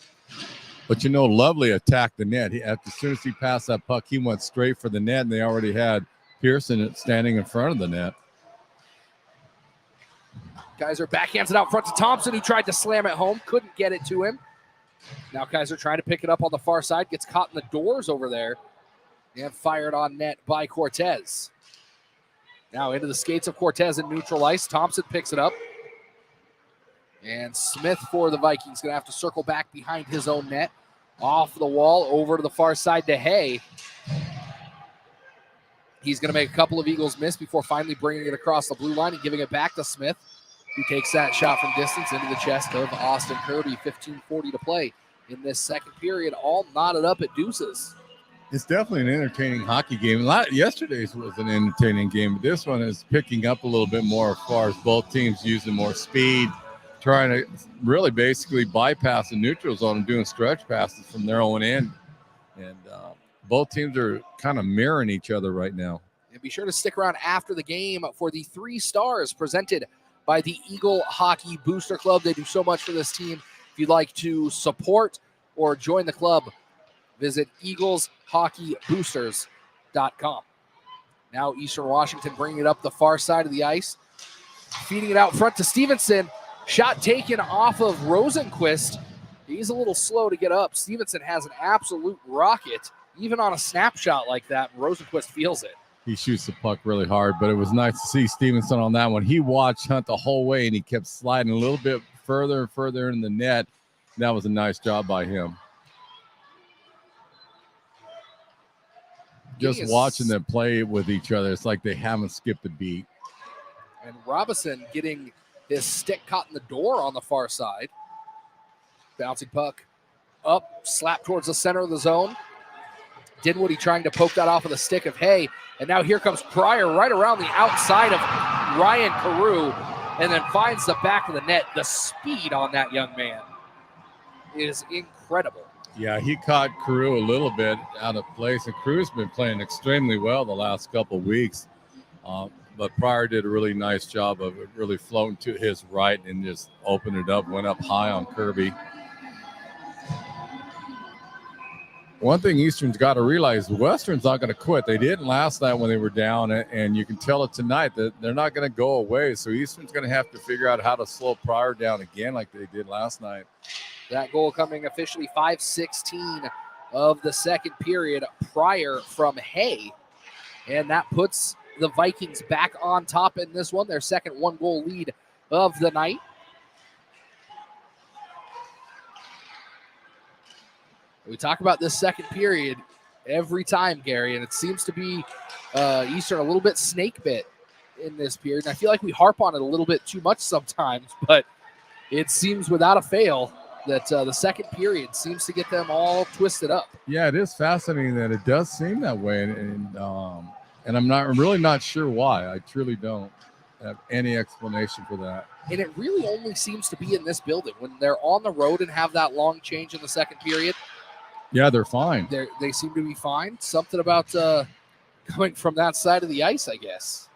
But Lovely attacked the net. As soon as he passed that puck, he went straight for the net, and they already had Pearson standing in front of the net. Kaiser backhands it out front to Thompson, who tried to slam it home, couldn't get it to him. Now Kaiser trying to pick it up on the far side, gets caught in the doors over there, and fired on net by Cortez. Now into the skates of Cortez in neutral ice. Thompson picks it up. And Smith for the Vikings going to have to circle back behind his own net. Off the wall, over to the far side to Hay. He's going to make a couple of Eagles miss before finally bringing it across the blue line and giving it back to Smith, who takes that shot from distance into the chest of Austin Kirby. 15:40 to play in this second period, all knotted up at deuces. It's definitely an entertaining hockey game. Yesterday's was an entertaining game, but this one is picking up a little bit more as far as both teams using more speed, trying to really basically bypass the neutral zone and doing stretch passes from their own end. And both teams are kind of mirroring each other right now. And be sure to stick around after the game for the 3 stars presented by the Eagle Hockey Booster Club. They do so much for this team. If you'd like to support or join the club, visit eagleshockeyboosters.com. Now Eastern Washington bringing it up the far side of the ice, feeding it out front to Stevenson. Shot taken off of Rosenquist. He's a little slow to get up. Stevenson has an absolute rocket, even on a snapshot like that. Rosenquist feels it. He shoots the puck really hard, but it was nice to see Stevenson on that one. He watched Hunt the whole way, and he kept sliding a little bit further and further in the net. That was a nice job by him. Just watching them play with each other, it's like they haven't skipped a beat. And Robinson getting his stick caught in the door on the far side. Bouncing puck up, slap towards the center of the zone. Dinwiddie trying to poke that off of the stick of Hay. And now here comes Pryor right around the outside of Ryan Carew and then finds the back of the net. The speed on that young man is incredible. Yeah, he caught Carew a little bit out of place, and Carew's been playing extremely well the last couple of weeks. But Pryor did a really nice job of really floating to his right and just opened it up, went up high on Kirby. One thing Eastern's got to realize, Western's not going to quit. They didn't last night when they were down, and you can tell it tonight that they're not going to go away. So Eastern's going to have to figure out how to slow Pryor down again like they did last night. That goal coming officially 5:16 of the second period, Pryor from Hay. And that puts the Vikings back on top in this one, their second 1-goal lead of the night. We talk about this second period every time, Gary, and it seems to be Eastern a little bit snake bit in this period. And I feel like we harp on it a little bit too much sometimes, but It seems without a fail that the second period seems to get them all twisted up. Yeah, it is fascinating that it does seem that way, and I'm really not sure why. I truly don't have any explanation for that. And it really only seems to be in this building. When they're on the road and have that long change in the second period, Yeah, they're fine. they seem to be fine. Something about coming from that side of the ice, I guess.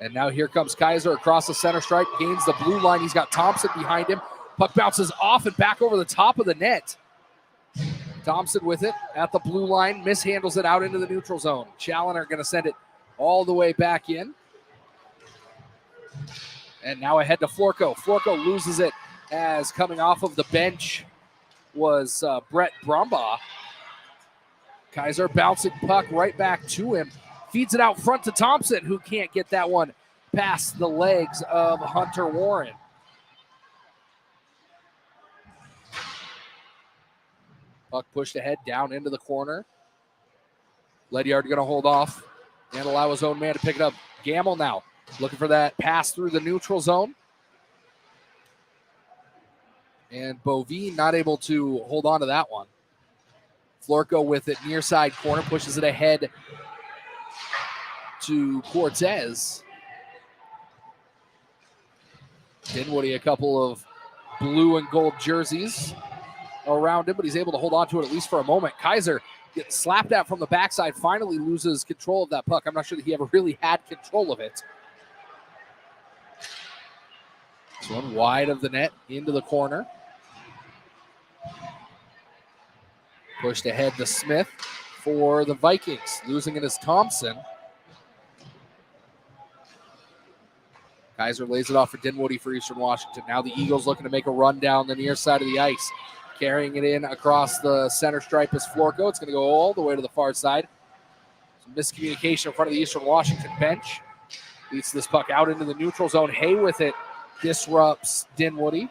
And now here comes Kaiser across the center stripe, gains the blue line. He's got Thompson behind him. Puck bounces off and back over the top of the net. Thompson with it at the blue line, mishandles it out into the neutral zone. Challoner going to send it all the way back in. And now ahead to Florco. Florco loses it as coming off of the bench was Brett Brumbaugh. Kaiser bouncing puck right back to him. Feeds it out front to Thompson, who can't get that one past the legs of Hunter Warren. Puck pushed ahead down into the corner. Ledyard going to hold off and allow his own man to pick it up. Gamble now looking for that pass through the neutral zone. And Bovee not able to hold on to that one. Florco with it near side corner, pushes it ahead to Cortez. Dinwiddie, a couple of blue and gold jerseys around him, but he's able to hold on to it at least for a moment. Kaiser gets slapped at from the backside, finally loses control of that puck. I'm not sure that he ever really had control of it. This one wide of the net into the corner. Pushed ahead to Smith for the Vikings. Losing it is Thompson. Kaiser lays it off for Dinwiddie for Eastern Washington. Now the Eagles looking to make a run down the near side of the ice. Carrying it in across the center stripe is Florco. It's going to go all the way to the far side. Some miscommunication in front of the Eastern Washington bench. Beats this puck out into the neutral zone. Hay with it disrupts Dinwiddie.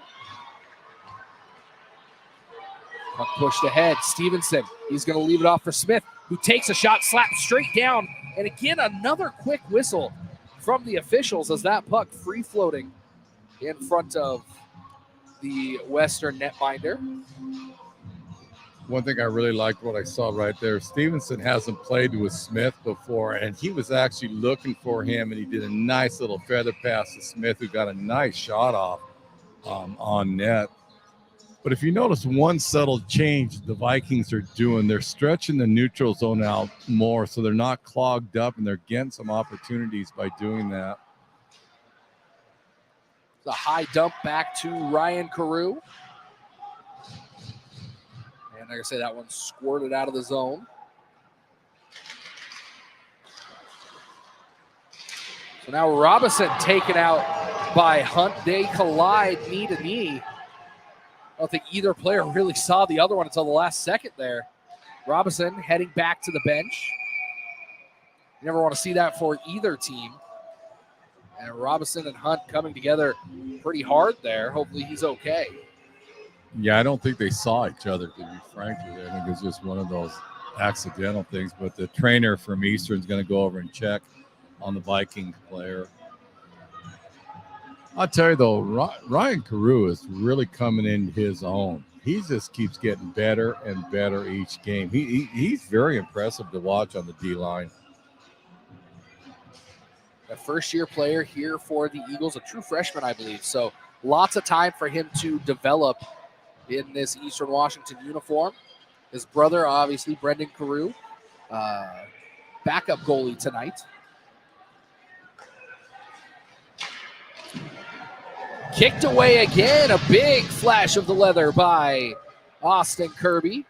Puck pushed ahead. Stevenson, he's going to leave it off for Smith, who takes a shot, slapped straight down. And again, another quick whistle from the officials as that puck free floating in front of the Western netminder. One thing I really liked what I saw right there, Stevenson hasn't played with Smith before, and he was actually looking for him, and he did a nice little feather pass to Smith, who got a nice shot off on net. But if you notice one subtle change the Vikings are doing, they're stretching the neutral zone out more so they're not clogged up, and they're getting some opportunities by doing that. The high dump back to Ryan Carew. And like I say, that one squirted out of the zone. So now Robinson taken out by Hunt. They collide knee to knee. I don't think either player really saw the other one until the last second there. Robinson heading back to the bench. You never want to see that for either team. And Robinson and Hunt coming together pretty hard there. Hopefully he's okay. Yeah, I don't think they saw each other, to be frank with you. I think it's just one of those accidental things. But the trainer from Eastern is going to go over and check on the Viking player. I'll tell you, though, Ryan Carew is really coming in his own. He just keeps getting better and better each game. He's very impressive to watch on the D-line. A first-year player here for the Eagles, a true freshman, I believe. So lots of time for him to develop in this Eastern Washington uniform. His brother, obviously, Brendan Carew, backup goalie tonight. Kicked away again. A big flash of the leather by Austin Kirby.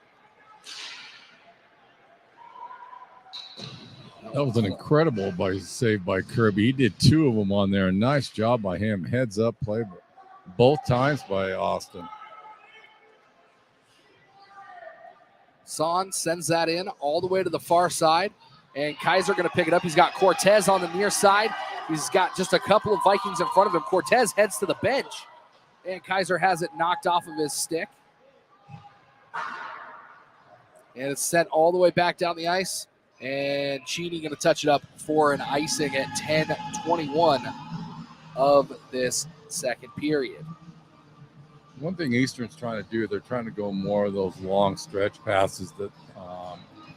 That was an incredible save by Kirby. He did two of them on there. Nice job by him. Heads up play both times by Austin. Son sends that in all the way to the far side. And Kaiser going to pick it up. He's got Cortez on the near side. He's got just a couple of Vikings in front of him. Cortez heads to the bench. And Kaiser has it knocked off of his stick. And it's sent all the way back down the ice. And Cheney going to touch it up for an icing at 10:21 of this second period. One thing Eastern's trying to do, they're trying to go more of those long stretch passes that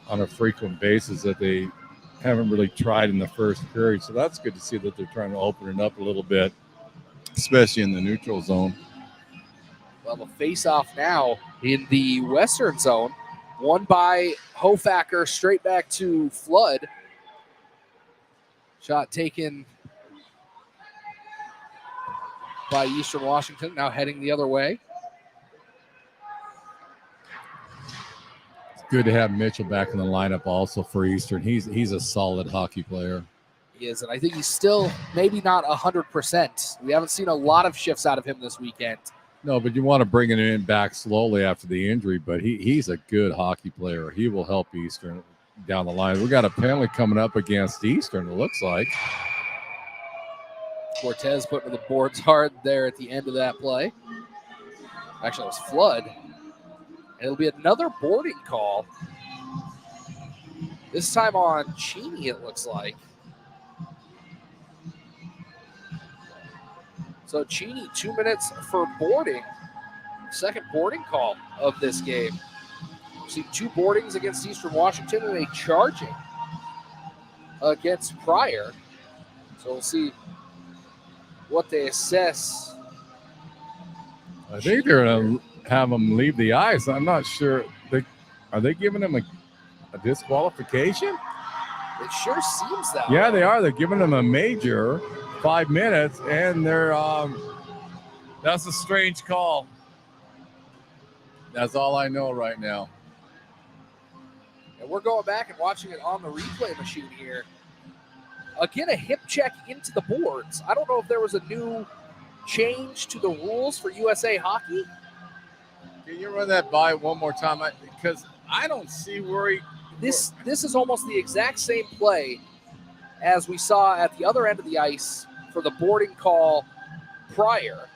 on a frequent basis that they haven't really tried in the first period. So that's good to see that they're trying to open it up a little bit, especially in the neutral zone. Well, the face-off now in the western zone, won by Hofacker, straight back to Flood. Shot taken by Eastern Washington, now heading the other way. It's good to have Mitchell back in the lineup also for Eastern. He's a solid hockey player. He is, and I think he's still maybe not 100%. We haven't seen a lot of shifts out of him this weekend. No, but you want to bring him in back slowly after the injury, but he's a good hockey player. He will help Eastern down the line. We got a penalty coming up against Eastern, it looks like. Cortez putting the boards hard there at the end of that play. Actually, it was Flood. And it'll be another boarding call. This time on Cheney, it looks like. So Cheney, 2 minutes for boarding. Second boarding call of this game. We've seen 2 boardings against Eastern Washington and a charging against Pryor. So we'll see what they assess. I think they're going to have him leave the ice. I'm not sure. Are they giving him a disqualification? It sure seems that Yeah, way. they are. They're giving him a major 5 minutes, and they're that's a strange call. That's all I know right now. And we're going back and watching it on the replay machine here. Again, a hip check into the boards. I don't know if there was a new change to the rules for USA Hockey. Can you run that by one more time? Because I don't see where he... This is almost the exact same play as we saw at the other end of the ice for the boarding call prior.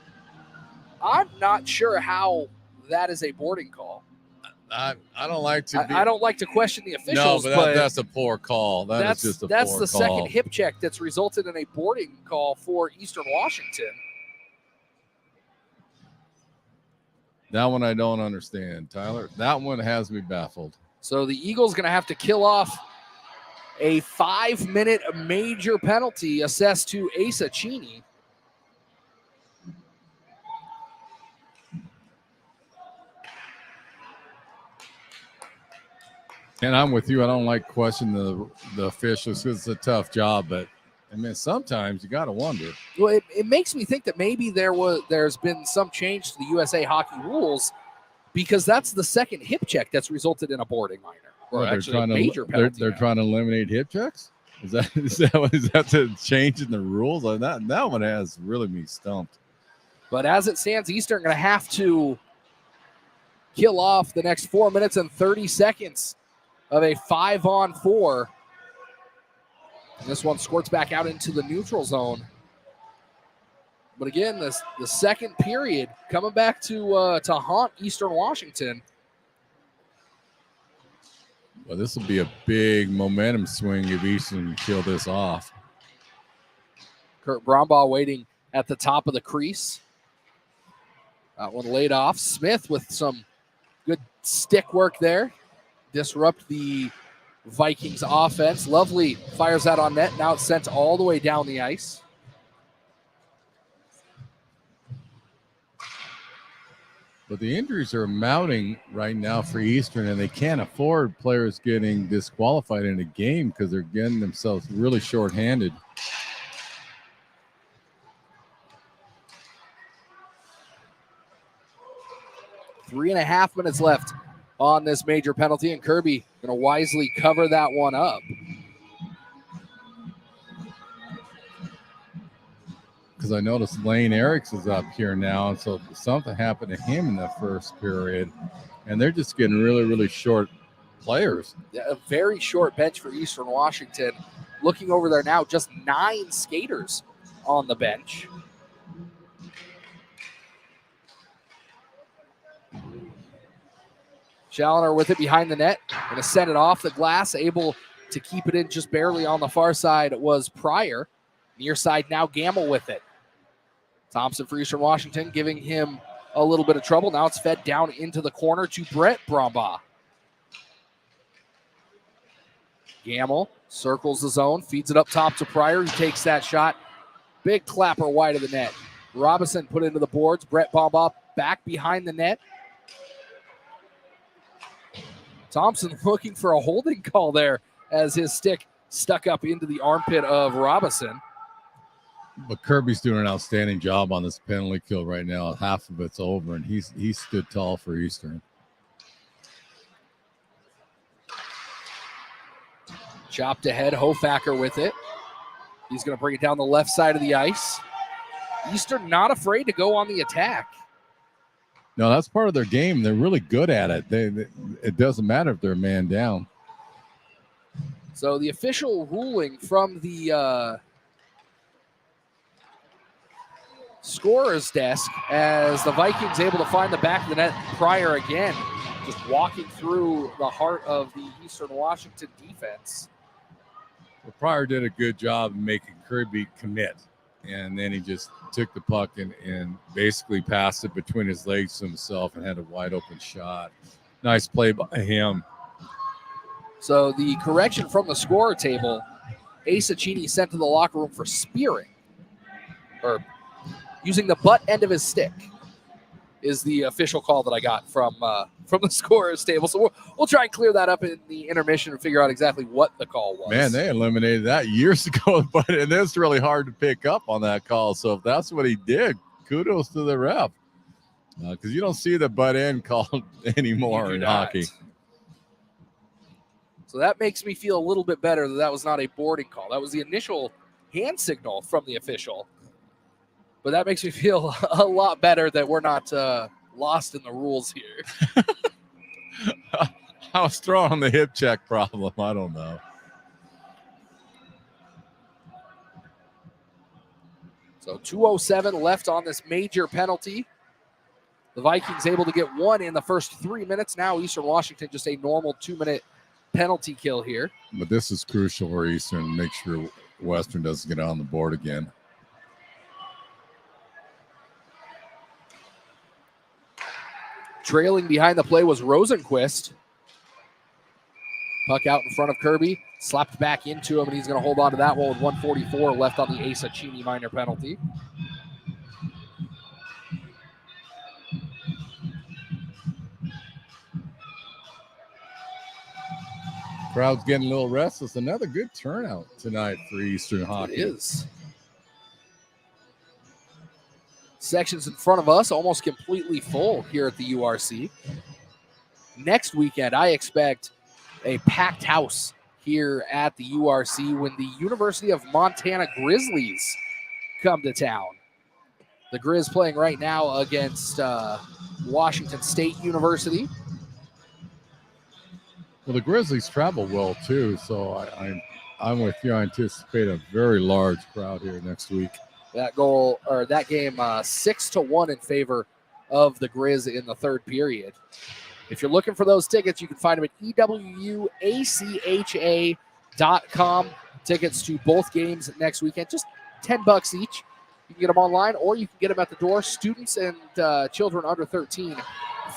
I'm not sure how that is a boarding call. I don't like to be... I don't like to question the officials, no, but that's a poor call. That's just a poor call. That's the second hip check that's resulted in a boarding call for Eastern Washington. That one I don't understand, Tyler. That one has me baffled. So the Eagles going to have to kill off a 5-minute major penalty assessed to Asa Cheney. And I'm with you. I don't like questioning the officials because it's a tough job, but I mean, sometimes you got to wonder. Well, it makes me think that maybe there's been some change to the USA Hockey rules, because that's the second hip check that's resulted in a boarding minor, or actually a major penalty. They're trying to eliminate hip checks? Is that the change in the rules? That one has really me stumped. But as it stands, Eastern going to have to kill off the next 4 minutes and 30 seconds of a 5-on-4. And this one squirts back out into the neutral zone. But again, the second period coming back to haunt Eastern Washington. Well, this will be a big momentum swing if Eastern can kill this off. Kurt Brombaugh waiting at the top of the crease. That one laid off. Smith with some good stick work there. Disrupt the Vikings offense. Lovely fires that on net. Now it's sent all the way down the ice. But the injuries are mounting right now for Eastern, and they can't afford players getting disqualified in a game because they're getting themselves really shorthanded. Three and a half minutes left on this major penalty, and Kirby going to wisely cover that one up. Because I noticed Lane Eriks is up here now, and so something happened to him in the first period, and they're just getting really, really short players. Yeah, a very short bench for Eastern Washington. Looking over there now, just 9 skaters on the bench. Challoner with it behind the net. Going to send it off the glass. Able to keep it in just barely on the far side was Pryor. Near side now, Gamble with it. Thompson for Eastern Washington, giving him a little bit of trouble. Now it's fed down into the corner to Brett Brombaugh. Gamble circles the zone, feeds it up top to Pryor. He takes that shot. Big clapper wide of the net. Robinson put into the boards. Brett Brombaugh back behind the net. Thompson looking for a holding call there as his stick stuck up into the armpit of Robinson. But Kirby's doing an outstanding job on this penalty kill right now. Half of it's over, and he stood tall for Eastern. Chopped ahead, Hofacker with it. He's going to bring it down the left side of the ice. Eastern not afraid to go on the attack. No, that's part of their game. They're really good at it. It doesn't matter if they're a man down. So the official ruling from the scorer's desk, as the Vikings able to find the back of the net. Pryor again, just walking through the heart of the Eastern Washington defense. Well, Pryor did a good job of making Kirby commit. And then he just took the puck and basically passed it between his legs to himself and had a wide open shot. Nice play by him. So the correction from the scorer table, Asa Cheney sent to the locker room for spearing, or using the butt end of his stick, is the official call that I got from the scorer's table. So we'll try and clear that up in the intermission and figure out exactly what the call was. Man, they eliminated that years ago, but and it's really hard to pick up on that call. So if that's what he did, kudos to the ref, because you don't see the butt end called anymore in hockey. So that makes me feel a little bit better that was not a boarding call. That was the initial hand signal from the official. But that makes me feel a lot better that we're not lost in the rules here. I was throwing on the hip check problem. I don't know. So 2:07 left on this major penalty. The Vikings able to get one in the first 3 minutes. Now Eastern Washington just a normal 2-minute penalty kill here. But this is crucial for Eastern to make sure Western doesn't get on the board again. Trailing behind the play was Rosenquist. Puck out in front of Kirby. Slapped back into him, and he's going to hold on to that one with 1:44 left on the Asa Cheney minor penalty. Crowd's getting a little restless. Another good turnout tonight for Eastern hockey. It is. Sections in front of us almost completely full here at the URC. Next weekend, I expect a packed house here at the URC when the University of Montana Grizzlies come to town. The Grizz playing right now against Washington State University. Well, the Grizzlies travel well, too, so I'm with you. I anticipate a very large crowd here next week. That game 6-1 in favor of the Grizz in the third period. If you're looking for those tickets, you can find them at EWUACHA.com. Tickets to both games next weekend, just $10 each. You can get them online, or you can get them at the door. Students and children under 13,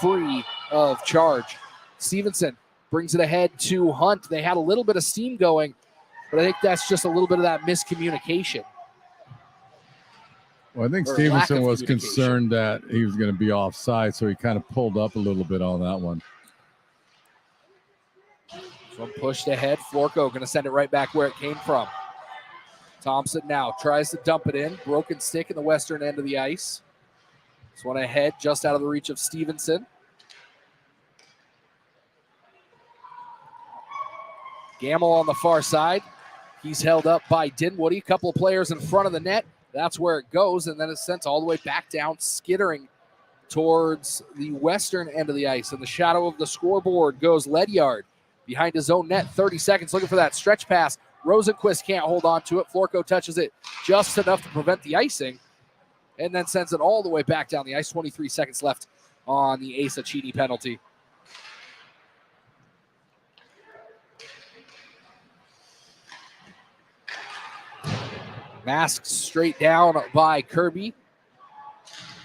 free of charge. Stevenson brings it ahead to Hunt. They had a little bit of steam going, but I think that's just a little bit of that miscommunication. Well, I think Stevenson was concerned that he was going to be offside, so he kind of pulled up a little bit on that one. From pushed ahead, Florco going to send it right back where it came from. Thompson now tries to dump it in. Broken stick in the western end of the ice. This one ahead, just out of the reach of Stevenson. Gamble on the far side. He's held up by Dinwoody. A couple of players in front of the net. That's where it goes, and then it's sent all the way back down, skittering towards the western end of the ice. In the shadow of the scoreboard goes Ledyard behind his own net. 30 seconds looking for that stretch pass. Rosenquist can't hold on to it. Florco touches it just enough to prevent the icing, and then sends it all the way back down the ice. 23 seconds left on the Asa Cheney penalty. Masked straight down by Kirby.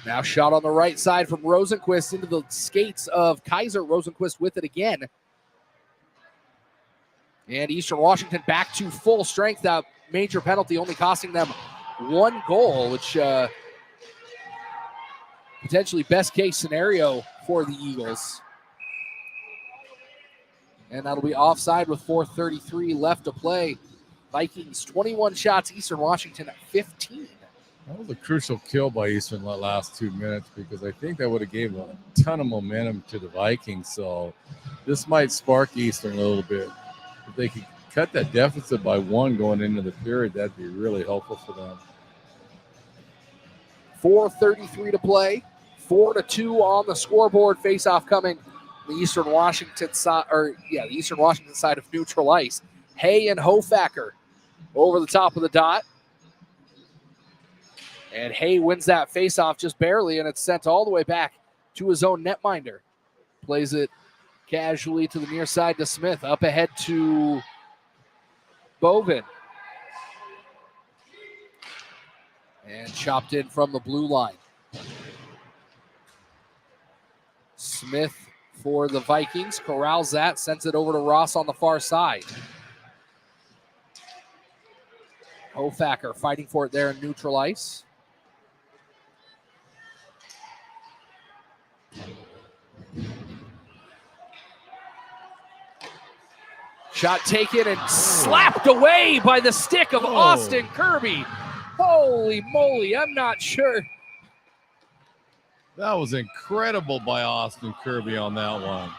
Now shot on the right side from Rosenquist into the skates of Kaiser. Rosenquist with it again. And Eastern Washington back to full strength. That major penalty only costing them 1 goal, which potentially best case scenario for the Eagles. And that'll be offside with 4:33 left to play. Vikings 21 shots, Eastern Washington 15. That was a crucial kill by Eastern the last 2 minutes because I think that would have gave a ton of momentum to the Vikings. So this might spark Eastern a little bit. If they could cut that deficit by 1 going into the period, that'd be really helpful for them. 4:33 to play. 4-2 on the scoreboard. Face-off coming the Eastern Washington side, the Eastern Washington side of neutral ice. Hay and Hofacker over the top of the dot. And Hay wins that face-off just barely, and it's sent all the way back to his own netminder. Plays it casually to the near side to Smith. Up ahead to Bovin. And chopped in from the blue line. Smith for the Vikings. Corrals that, sends it over to Ross on the far side. Hofacker fighting for it there in neutral ice. Shot taken and slapped away by the stick of Austin Kirby. Holy moly, I'm not sure. That was incredible by Austin Kirby on that one.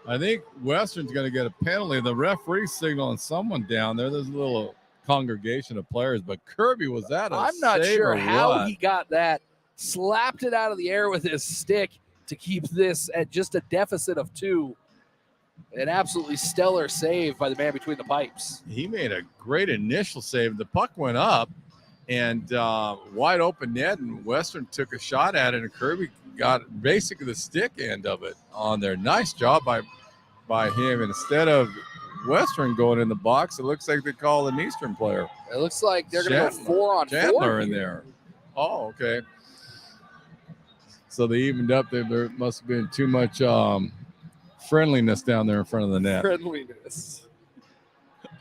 I think Western's going to get a penalty. The referee signaling someone down there. There's a little congregation of players, but Kirby was that a I'm not save sure or how what? he got that. Slapped it out of the air with his stick to keep this at just a deficit of 2. An absolutely stellar save by the man between the pipes. He made a great initial save. The puck went up and wide open net, and Western took a shot at it, and Kirby got basically the stick end of it on there. Nice job by him. And instead of Western going in the box, it looks like they call an Eastern player. It looks like they're going to go 4-on-4. Chandler in there. Oh, okay. So they evened up. There must have been too much friendliness down there in front of the net. Friendliness.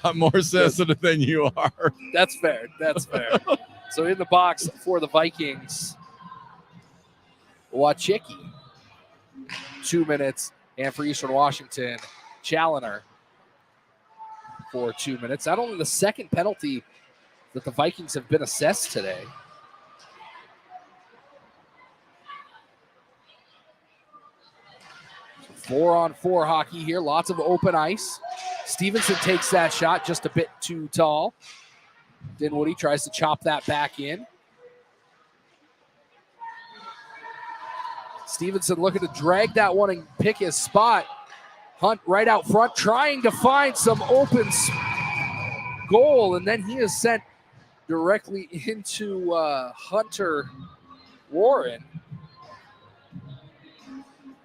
I'm more sensitive than you are. That's fair. That's fair. So in the box for the Vikings, Wachicki, 2 minutes. And for Eastern Washington, Challoner for 2 minutes. Not only the second penalty that the Vikings have been assessed today. So 4-on-4 hockey here. Lots of open ice. Stevenson takes that shot just a bit too tall. Dinwiddie tries to chop that back in. Stevenson looking to drag that one and pick his spot. Hunt right out front, trying to find some open goal, and then he is sent directly into Hunter Warren.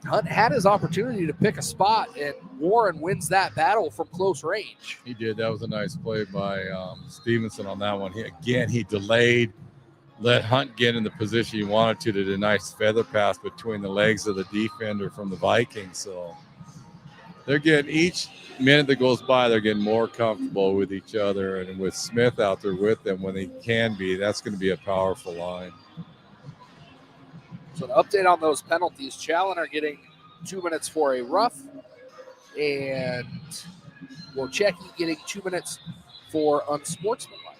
Hunt had his opportunity to pick a spot, and Warren wins that battle from close range. He did. That was a nice play by Stevenson on that one. He delayed, let Hunt get in the position he wanted to, did a nice feather pass between the legs of the defender from the Vikings. So they're getting, each minute that goes by, they're getting more comfortable with each other, and with Smith out there with them when they can be, that's going to be a powerful line. So an update on those penalties. Challoner getting 2 minutes for a rough, and Wachecki getting 2 minutes for unsportsmanlike.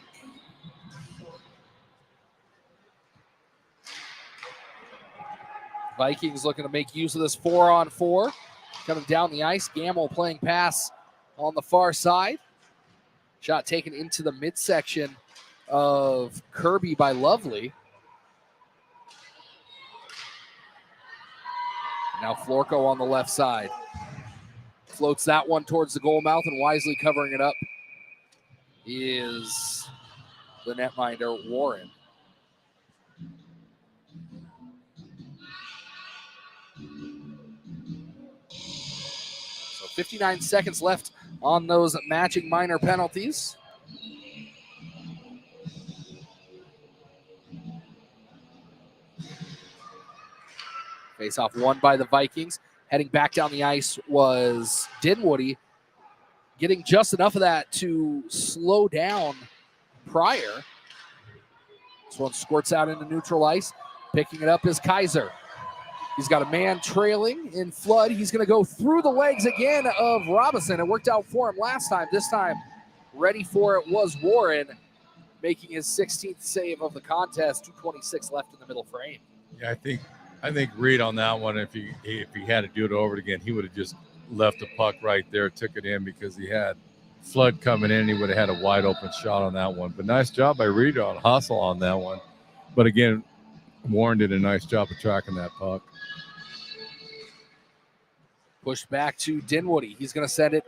Vikings looking to make use of this 4-on-4. Coming down the ice. Gamble playing pass on the far side. Shot taken into the midsection of Kirby by Lovely. Now Florco on the left side. Floats that one towards the goal mouth, and wisely covering it up is the netminder, Warren. So 59 seconds left on those matching minor penalties. Face off won by the Vikings. Heading back down the ice was Dinwiddie, getting just enough of that to slow down Pryor. This one squirts out into neutral ice. Picking it up is Kaiser. He's got a man trailing in flood. He's going to go through the legs again of Robinson. It worked out for him last time. This time, ready for it was Warren, making his 16th save of the contest. 2:26 left in the middle frame. Yeah, I think Reed on that one, if he had to do it over again, he would have just left the puck right there, took it in because he had flood coming in. He would have had a wide open shot on that one. But nice job by Reed on hustle on that one. But again, Warren did a nice job of tracking that puck. Pushed back to Dinwiddie. He's going to send it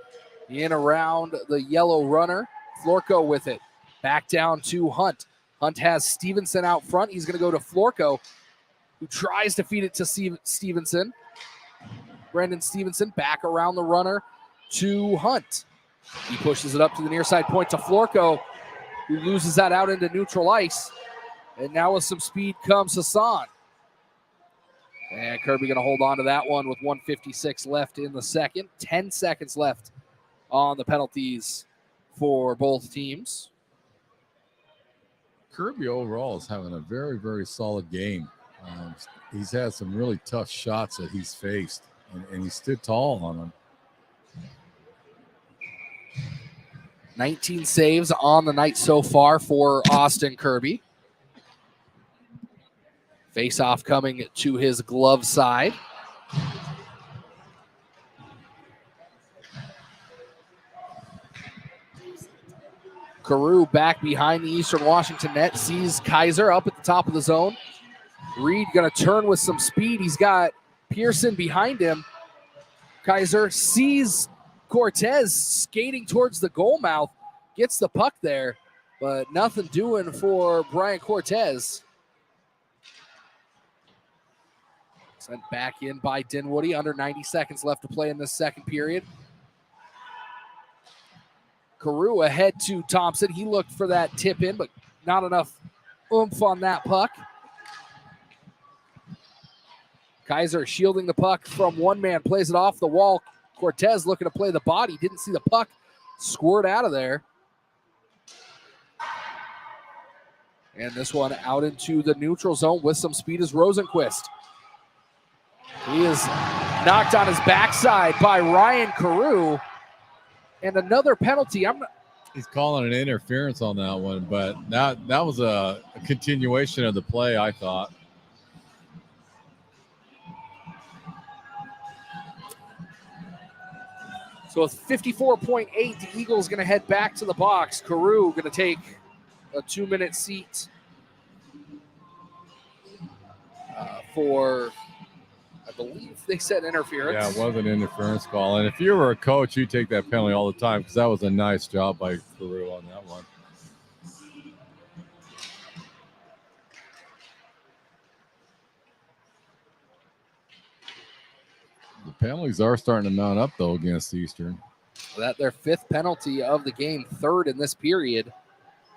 in around the yellow runner. Florko with it. Back down to Hunt. Hunt has Stevenson out front. He's going to go to Florko, who tries to feed it to Stevenson. Brendan Stevenson back around the runner to Hunt. He pushes it up to the near side point to Florko, who loses that out into neutral ice. And now with some speed comes Hassan. And Kirby going to hold on to that one with 1:56 left in the second. 10 seconds left on the penalties for both teams. Kirby overall is having a very, very solid game. He's had some really tough shots that he's faced, and he stood tall on them. 19 saves on the night so far for Austin Kirby. Face-off coming to his glove side. Carew back behind the Eastern Washington net, sees Kaiser up at the top of the zone. Reed going to turn with some speed. He's got Pearson behind him. Kaiser sees Cortez skating towards the goal mouth, gets the puck there, but nothing doing for Brian Cortez. Sent back in by Dinwiddie. Under 90 seconds left to play in this second period. Carew ahead to Thompson. He looked for that tip in, but not enough oomph on that puck. Kaiser shielding the puck from one man, plays it off the wall. Cortez looking to play the body, didn't see the puck squirt out of there. And this one out into the neutral zone with some speed is Rosenquist. He is knocked on his backside by Ryan Carew. And another penalty. He's calling an interference on that one, but that was a continuation of the play, I thought. So with 54.8, the Eagles going to head back to the box. Carew going to take a 2-minute seat for, I believe they said interference. Yeah, it was an interference call. And if you were a coach, you'd take that penalty all the time because that was a nice job by Carew on that one. The penalties are starting to mount up, though, against Eastern. That their 5th penalty of the game, 3rd in this period,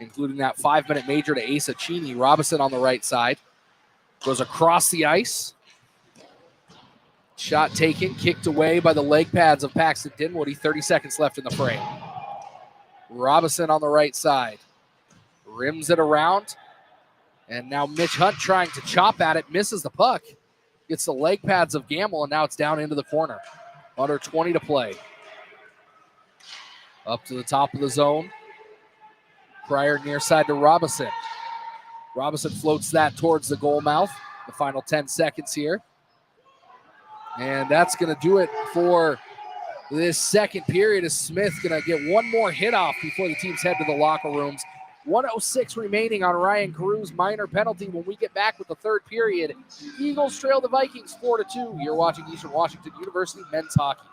including that 5-minute major to Asa Cheney. Robinson on the right side. Goes across the ice. Shot taken, kicked away by the leg pads of Paxton Dinwiddie. 30 seconds left in the frame. Robinson on the right side. Rims it around. And now Mitch Hunt trying to chop at it. Misses the puck. Gets the leg pads of Gamble, and now it's down into the corner. Under 20 to play. Up to the top of the zone. Pryor near side to Robinson. Robinson floats that towards the goal mouth. The final 10 seconds here. And that's going to do it for this second period. As Smith going to get one more hit off before the teams head to the locker rooms. 1:06 remaining on Ryan Carew's minor penalty. When we get back with the third period, Eagles trail the Vikings 4-2. You're watching Eastern Washington University men's hockey.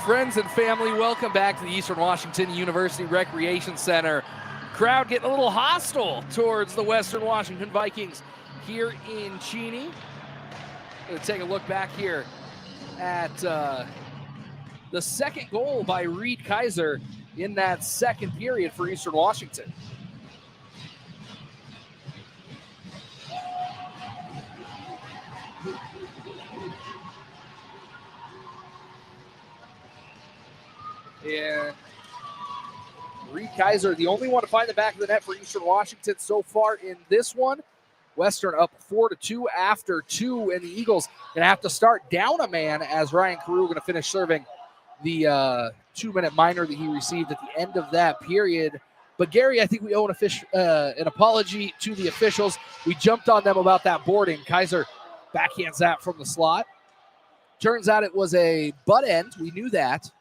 Friends and family, welcome back to the Eastern Washington University Recreation Center. Crowd getting a little hostile towards the Western Washington Vikings here in Cheney. Going to take a look back here at the second goal by Reed Kaiser in that second period for Eastern Washington. And Reed Kaiser, the only one to find the back of the net for Eastern Washington so far in this one. Western up 4-2 after 2, and the Eagles going to have to start down a man as Ryan Carew going to finish serving the 2-minute minor that he received at the end of that period. But Gary, I think we owe an apology to the officials. We jumped on them about that boarding. Kaiser backhands that from the slot. Turns out it was a butt end. We knew that.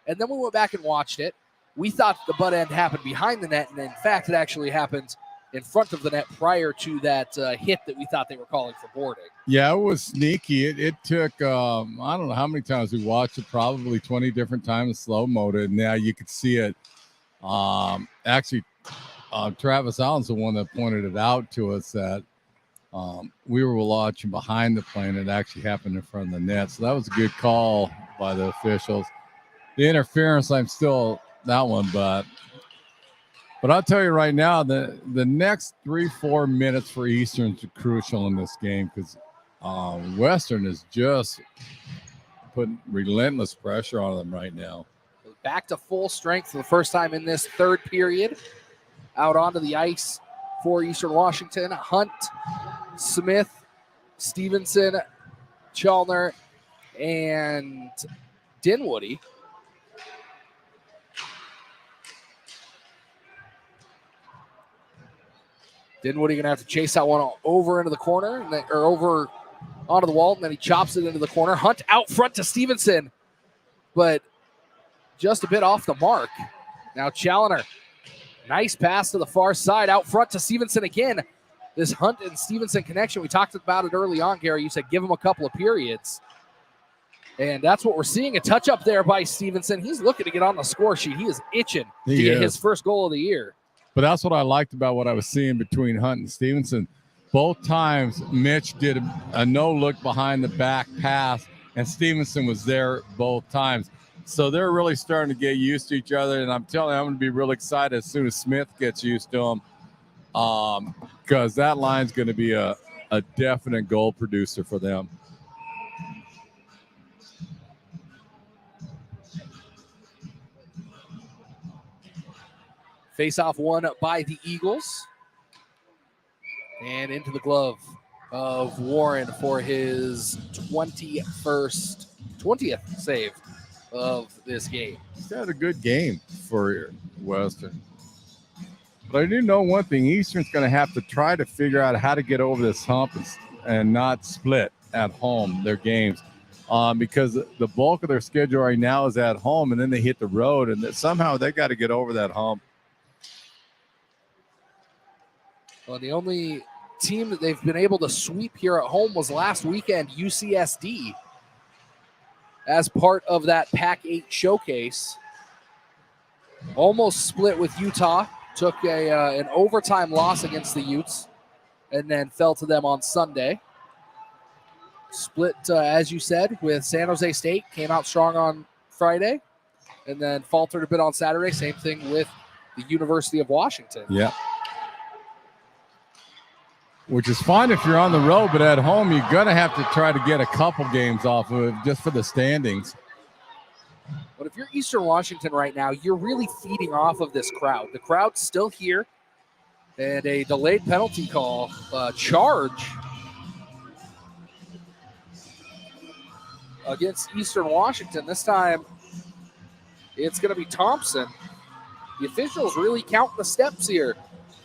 And then we went back and watched it. We thought the butt end happened behind the net, and in fact, it actually happened in front of the net prior to that hit that we thought they were calling for boarding. Yeah, it was sneaky. It took, I don't know how many times we watched it, probably 20 different times, slow-moed it. Now you could see it. Actually, Travis Allen's the one that pointed it out to us that we were watching behind the play, and it actually happened in front of the net. So that was a good call by the officials. The interference, I'm still that one, but I'll tell you right now, the next 3-4 minutes for Eastern is crucial in this game because Western is just putting relentless pressure on them right now. Back to full strength for the first time in this third period. Out onto the ice for Eastern Washington. Hunt, Smith, Stevenson, Chalner, and Dinwoody. Dinwoody going to have to chase that one over into the corner, or over onto the wall, and then he chops it into the corner. Hunt out front to Stevenson, but just a bit off the mark. Now Challenger, nice pass to the far side, out front to Stevenson again. This Hunt and Stevenson connection, we talked about it early on, Gary. You said give him a couple of periods. And that's what we're seeing, a touch up there by Stevenson. He's looking to get on the score sheet. He is itching to get his first goal of the year. But that's what I liked about what I was seeing between Hunt and Stevenson. Both times, Mitch did a no-look behind the back pass, and Stevenson was there both times. So they're really starting to get used to each other, and I'm telling you, I'm going to be really excited as soon as Smith gets used to them because that line's going to be a definite goal producer for them. Face-off won by the Eagles. And into the glove of Warren for his 20th save of this game. He's had a good game for Western. But I do know one thing. Eastern's going to have to try to figure out how to get over this hump and not split at home their games. Because the bulk of their schedule right now is at home, and then they hit the road, and somehow they got to get over that hump. Well, the only team that they've been able to sweep here at home was last weekend, UCSD, as part of that Pac-8 showcase. Almost split with Utah, took an overtime loss against the Utes, and then fell to them on Sunday. Split, as you said, with San Jose State, came out strong on Friday, and then faltered a bit on Saturday. Same thing with the University of Washington. Yeah. Which is fine if you're on the road, but at home, you're going to have to try to get a couple games off of it just for the standings. But if you're Eastern Washington right now, you're really feeding off of this crowd. The crowd's still here, and a delayed penalty call, charge against Eastern Washington. This time, it's going to be Thompson. The officials really count the steps here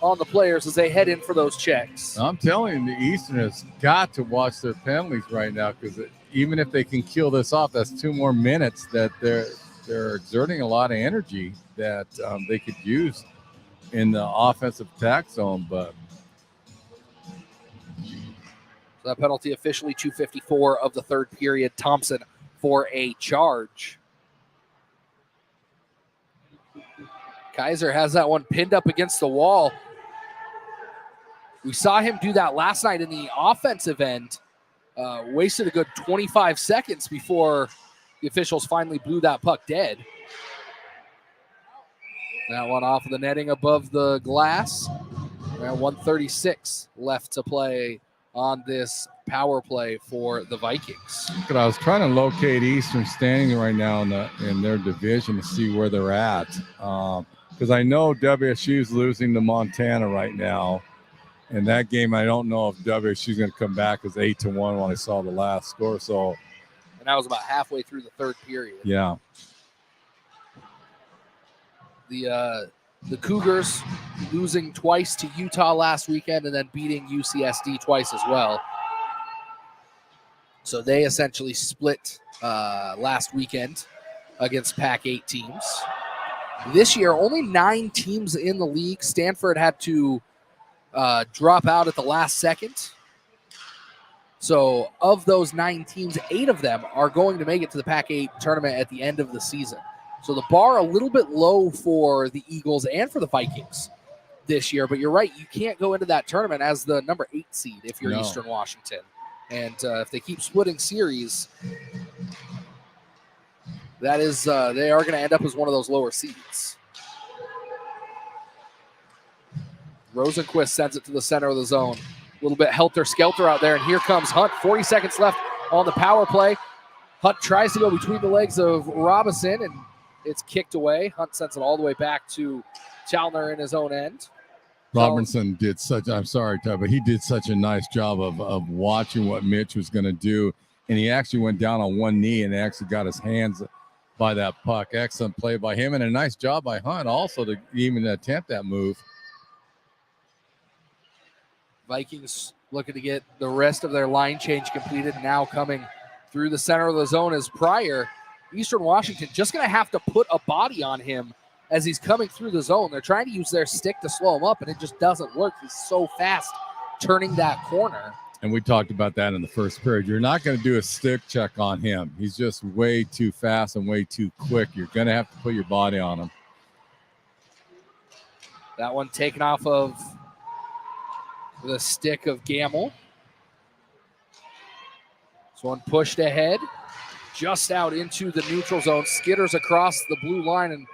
on the players as they head in for those checks. I'm telling you, the Eastern has got to watch their penalties right now because even if they can kill this off, that's 2 more minutes that they're exerting a lot of energy that they could use in the offensive attack zone. But so that penalty officially 2:54 of the third period. Thompson for a charge. Kaiser has that one pinned up against the wall. We saw him do that last night in the offensive end. Wasted a good 25 seconds before the officials finally blew that puck dead. That one off of the netting above the glass. Around 1:36 left to play on this power play for the Vikings. But I was trying to locate Eastern standing right now in their division to see where they're at. Because I know WSU is losing to Montana right now. And that game, I don't know if WSU is going to come back as 8-1 when I saw the last score. So, and that was about halfway through the third period. Yeah. The Cougars losing twice to Utah last weekend and then beating UCSD twice as well. So they essentially split last weekend against Pac-8 teams. This year, only 9 teams in the league. Stanford had to drop out at the last second. So of those 9 teams, 8 of them are going to make it to the Pac-8 tournament at the end of the season. So the bar a little bit low for the Eagles and for the Vikings this year. But you're right, you can't go into that tournament as the number 8 seed if you're Eastern Washington. And if they keep splitting series, that is they are going to end up as one of those lower seeds. Rosenquist sends it to the center of the zone. A little bit helter-skelter out there, and here comes Hunt. 40 seconds left on the power play. Hunt tries to go between the legs of Robinson, and it's kicked away. Hunt sends it all the way back to Chalner in his own end. Robertson did such, I'm sorry, Ty, but he did such a nice job of watching what Mitch was going to do. And he actually went down on one knee and actually got his hands by that puck. Excellent play by him, and a nice job by Hunt also to even attempt that move. Vikings looking to get the rest of their line change completed. Now coming through the center of the zone is Pryor. Eastern Washington just going to have to put a body on him as he's coming through the zone. They're trying to use their stick to slow him up, and it just doesn't work. He's so fast turning that corner. And we talked about that in the first period. You're not going to do a stick check on him. He's just way too fast and way too quick. You're going to have to put your body on him. That one taken off of the stick of Gamble. This one pushed ahead, just out into the neutral zone. Skitters across the blue line, and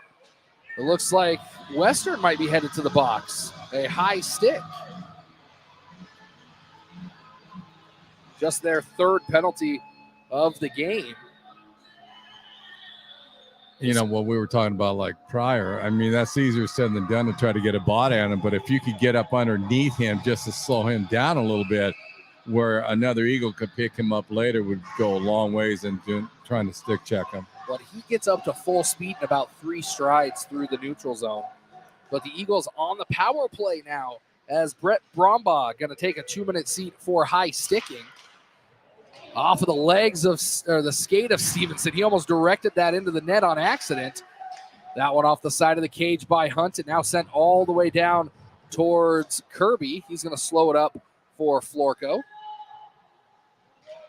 it looks like Western might be headed to the box. A high stick. Just their third penalty of the game. You know, what we were talking about, like Pryor, I mean, that's easier said than done to try to get a body on him. But if you could get up underneath him just to slow him down a little bit, where another Eagle could pick him up later, would go a long ways in trying to stick check him. But he gets up to full speed in about 3 strides through the neutral zone. But the Eagles on the power play now, as Brett Brombaugh going to take a 2-minute seat for high sticking. Off of the legs of, or the skate of Stevenson. He almost directed that into the net on accident. That one off the side of the cage by Hunt, and now sent all the way down towards Kirby. He's going to slow it up for Florco.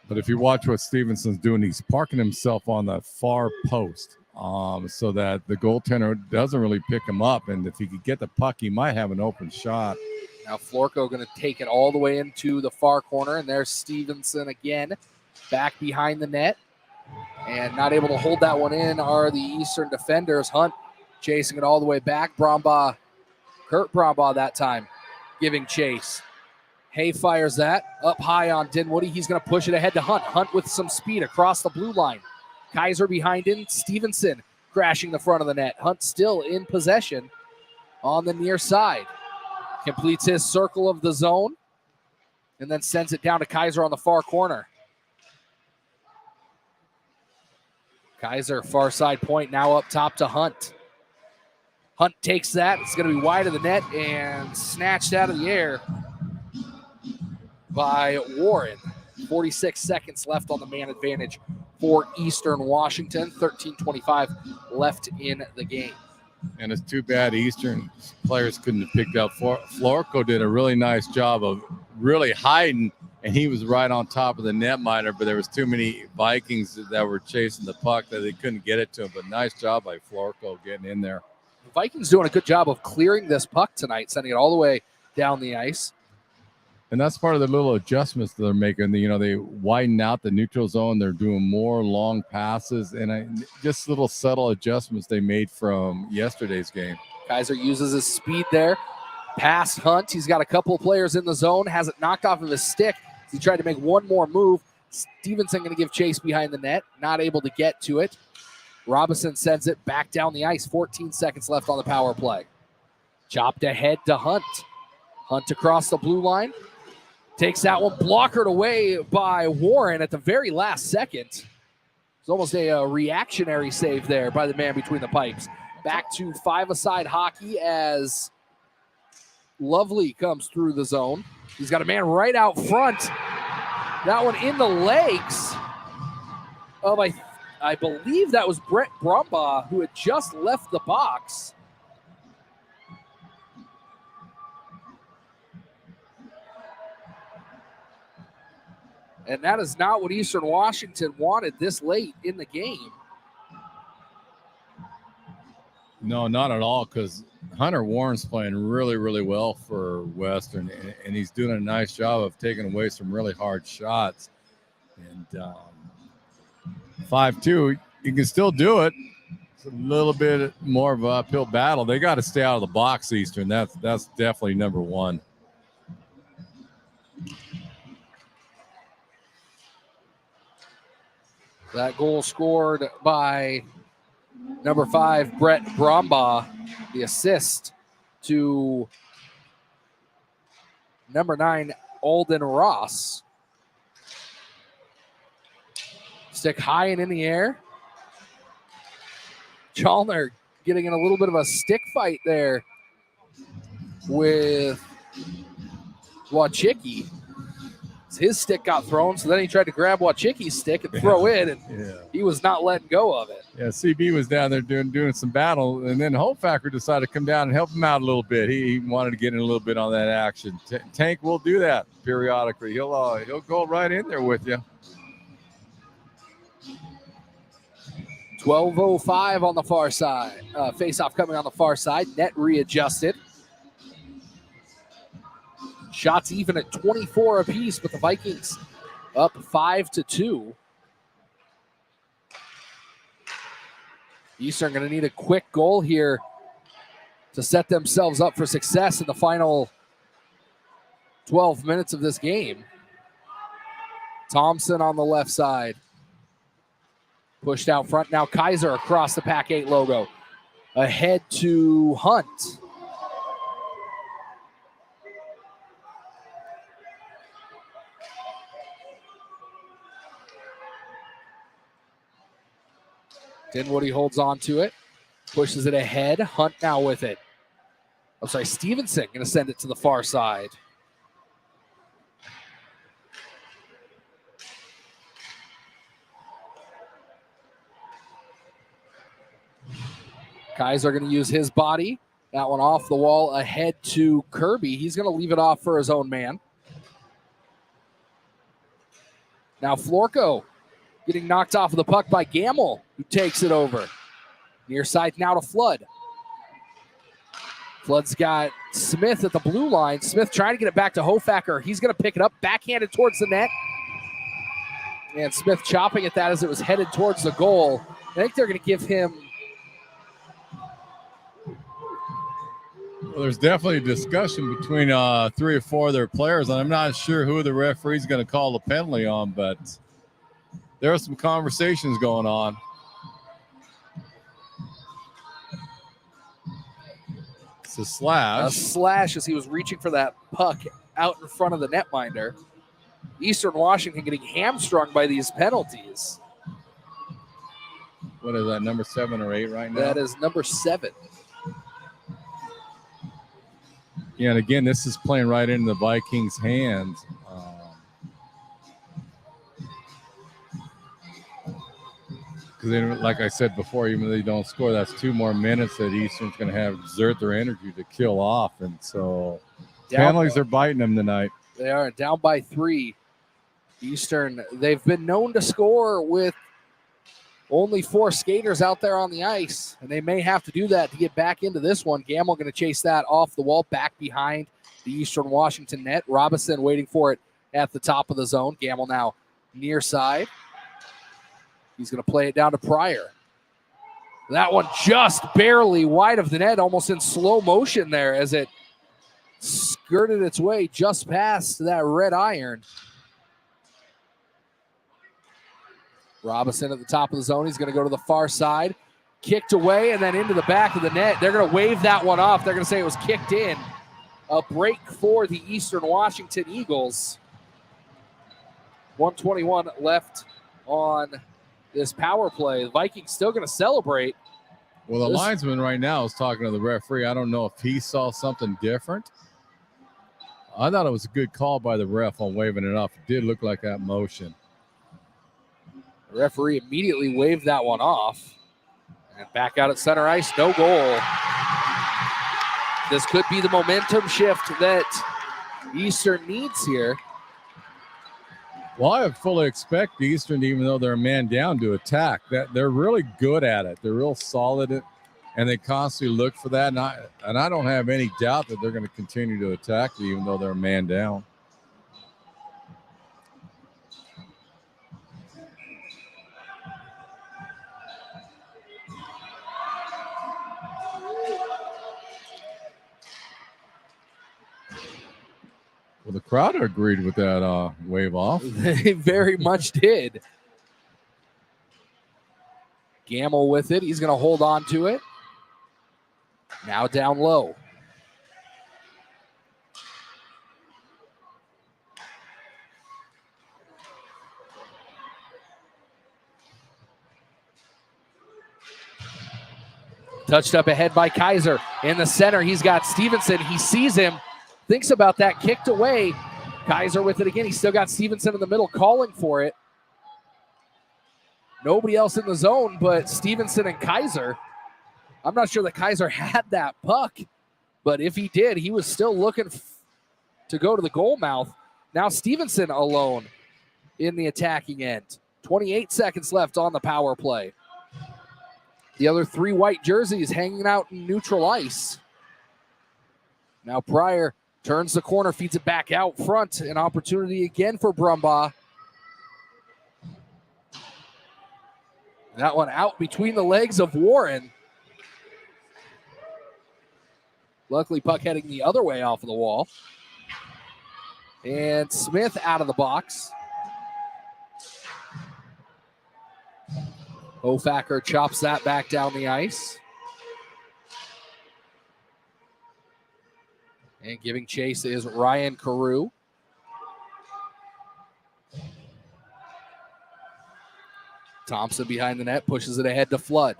But if you watch what Stevenson's doing, he's parking himself on the far post so that the goaltender doesn't really pick him up. And if he could get the puck, he might have an open shot. Now Florco going to take it all the way into the far corner, and there's Stevenson again. Back behind the net, and not able to hold that one in are the Eastern defenders. Hunt chasing it all the way back. Brombaugh, Kurt Brombaugh that time, giving chase. Hay fires that up high on Dinwiddie. He's going to push it ahead to Hunt. Hunt with some speed across the blue line. Kaiser behind him. Stevenson crashing the front of the net. Hunt still in possession on the near side. Completes his circle of the zone and then sends it down to Kaiser on the far corner. Kaiser, far side point, now up top to Hunt. Hunt takes that. It's going to be wide of the net and snatched out of the air by Warren. 46 seconds left on the man advantage for Eastern Washington. 13:25 left in the game. And it's too bad Eastern players couldn't have picked up. Florco did a really nice job of really hiding, and he was right on top of the netminder, but there was too many Vikings that were chasing the puck that they couldn't get it to him. But nice job by Florco getting in there. The Vikings doing a good job of clearing this puck tonight, sending it all the way down the ice. And that's part of the little adjustments they're making. They widen out the neutral zone. They're doing more long passes, and just little subtle adjustments they made from yesterday's game. Kaiser uses his speed there. Past Hunt. He's got a couple of players in the zone. Has it knocked off of his stick. He tried to make one more move. Stevenson going to give chase behind the net. Not able to get to it. Robinson sends it back down the ice. 14 seconds left on the power play. Chopped ahead to Hunt. Hunt across the blue line. Takes that one, blockered away by Warren at the very last second. It's almost a reactionary save there by the man between the pipes. Back to five-a-side hockey as Lovely comes through the zone. He's got a man right out front. That one in the legs of, I believe that was Brett Brumbaugh, who had just left the box. And that is not what Eastern Washington wanted this late in the game. No, not at all, because Hunter Warren's playing really, really well for Western, and he's doing a nice job of taking away some really hard shots. And 5-2, you can still do it. It's a little bit more of an uphill battle. They got to stay out of the box, Eastern. That's definitely number one. That goal scored by number 5, Brett Brumbaugh. The assist to number 9, Alden Ross. Stick high and in the air. Chalner getting in a little bit of a stick fight there with Wachicki. His stick got thrown, so then he tried to grab Wachicki's stick and throw it, and he was not letting go of it. Yeah, CB was down there doing some battle, and then Holfacker decided to come down and help him out a little bit. He wanted to get in a little bit on that action. Tank will do that periodically. He'll go right in there with you. 12:05 on the far side. Face-off coming on the far side. Net readjusted. Shots even at 24 apiece, but the Vikings up 5-2. Eastern going to need a quick goal here to set themselves up for success in the final 12 minutes of this game. Thompson on the left side. Pushed out front. Now Kaiser across the Pac-8 logo. Ahead to Hunt. Dinwoody holds on to it. Pushes it ahead. Hunt now with it. I'm sorry, Stevenson going to send it to the far side. Kaiser going to use his body. That one off the wall ahead to Kirby. He's going to leave it off for his own man. Now Florco getting knocked off of the puck by Gamble, who takes it over. Near side now to Flood. Flood's got Smith at the blue line. Smith trying to get it back to Hofacker. He's going to pick it up, backhanded towards the net. And Smith chopping at that as it was headed towards the goal. I think they're going to give him... Well, there's definitely a discussion between 3 or 4 of their players, and I'm not sure who the referee's going to call the penalty on, but there are some conversations going on. It's a slash. A slash as he was reaching for that puck out in front of the netminder. Eastern Washington getting hamstrung by these penalties. What is that, number 7 or 8 right now? That is number 7. Yeah, and again, this is playing right into the Vikings' hands. Because, like I said before, even though they don't score, that's 2 more minutes that Eastern's going to have exert their energy to kill off. And so penalties are biting them tonight. They are down by 3. Eastern, they've been known to score with Only 4 skaters out there on the ice, and they may have to do that to get back into this one. Gamble going to chase that off the wall, back behind the Eastern Washington net. Robinson waiting for it at the top of the zone. Gamble now near side. He's going to play it down to Pryor. That one just barely wide of the net, almost in slow motion there as it skirted its way just past that red iron. Robinson at the top of the zone. He's going to go to the far side. Kicked away and then into the back of the net. They're going to wave that one off. They're going to say it was kicked in. A break for the Eastern Washington Eagles. 1:21 left on this power play. The Vikings still going to celebrate. Well, the linesman right now is talking to the referee. I don't know if he saw something different. I thought it was a good call by the ref on waving it off. It did look like that motion. The referee immediately waved that one off. And back out at center ice, no goal. This could be the momentum shift that Eastern needs here. Well, I fully expect Eastern, even though they're a man down, to attack. That they're really good at it. They're real solid, and they constantly look for that. And I don't have any doubt that they're going to continue to attack it, even though they're a man down. Well, the crowd agreed with that wave off. They very much did. Gamble with it. He's going to hold on to it. Now down low. Touched up ahead by Kaiser. In the center, he's got Stevenson. He sees him. Thinks about that, kicked away. Kaiser with it again. He's still got Stevenson in the middle calling for it. Nobody else in the zone but Stevenson and Kaiser. I'm not sure that Kaiser had that puck, but if he did, he was still looking to go to the goal mouth. Now Stevenson alone in the attacking end. 28 seconds left on the power play. The other 3 white jerseys hanging out in neutral ice. Now Pryor turns the corner, feeds it back out front. An opportunity again for Brumbaugh. That one out between the legs of Warren. Luckily, puck heading the other way off of the wall. And Smith out of the box. Hofacker chops that back down the ice. And giving chase is Ryan Carew. Thompson behind the net, pushes it ahead to Flood.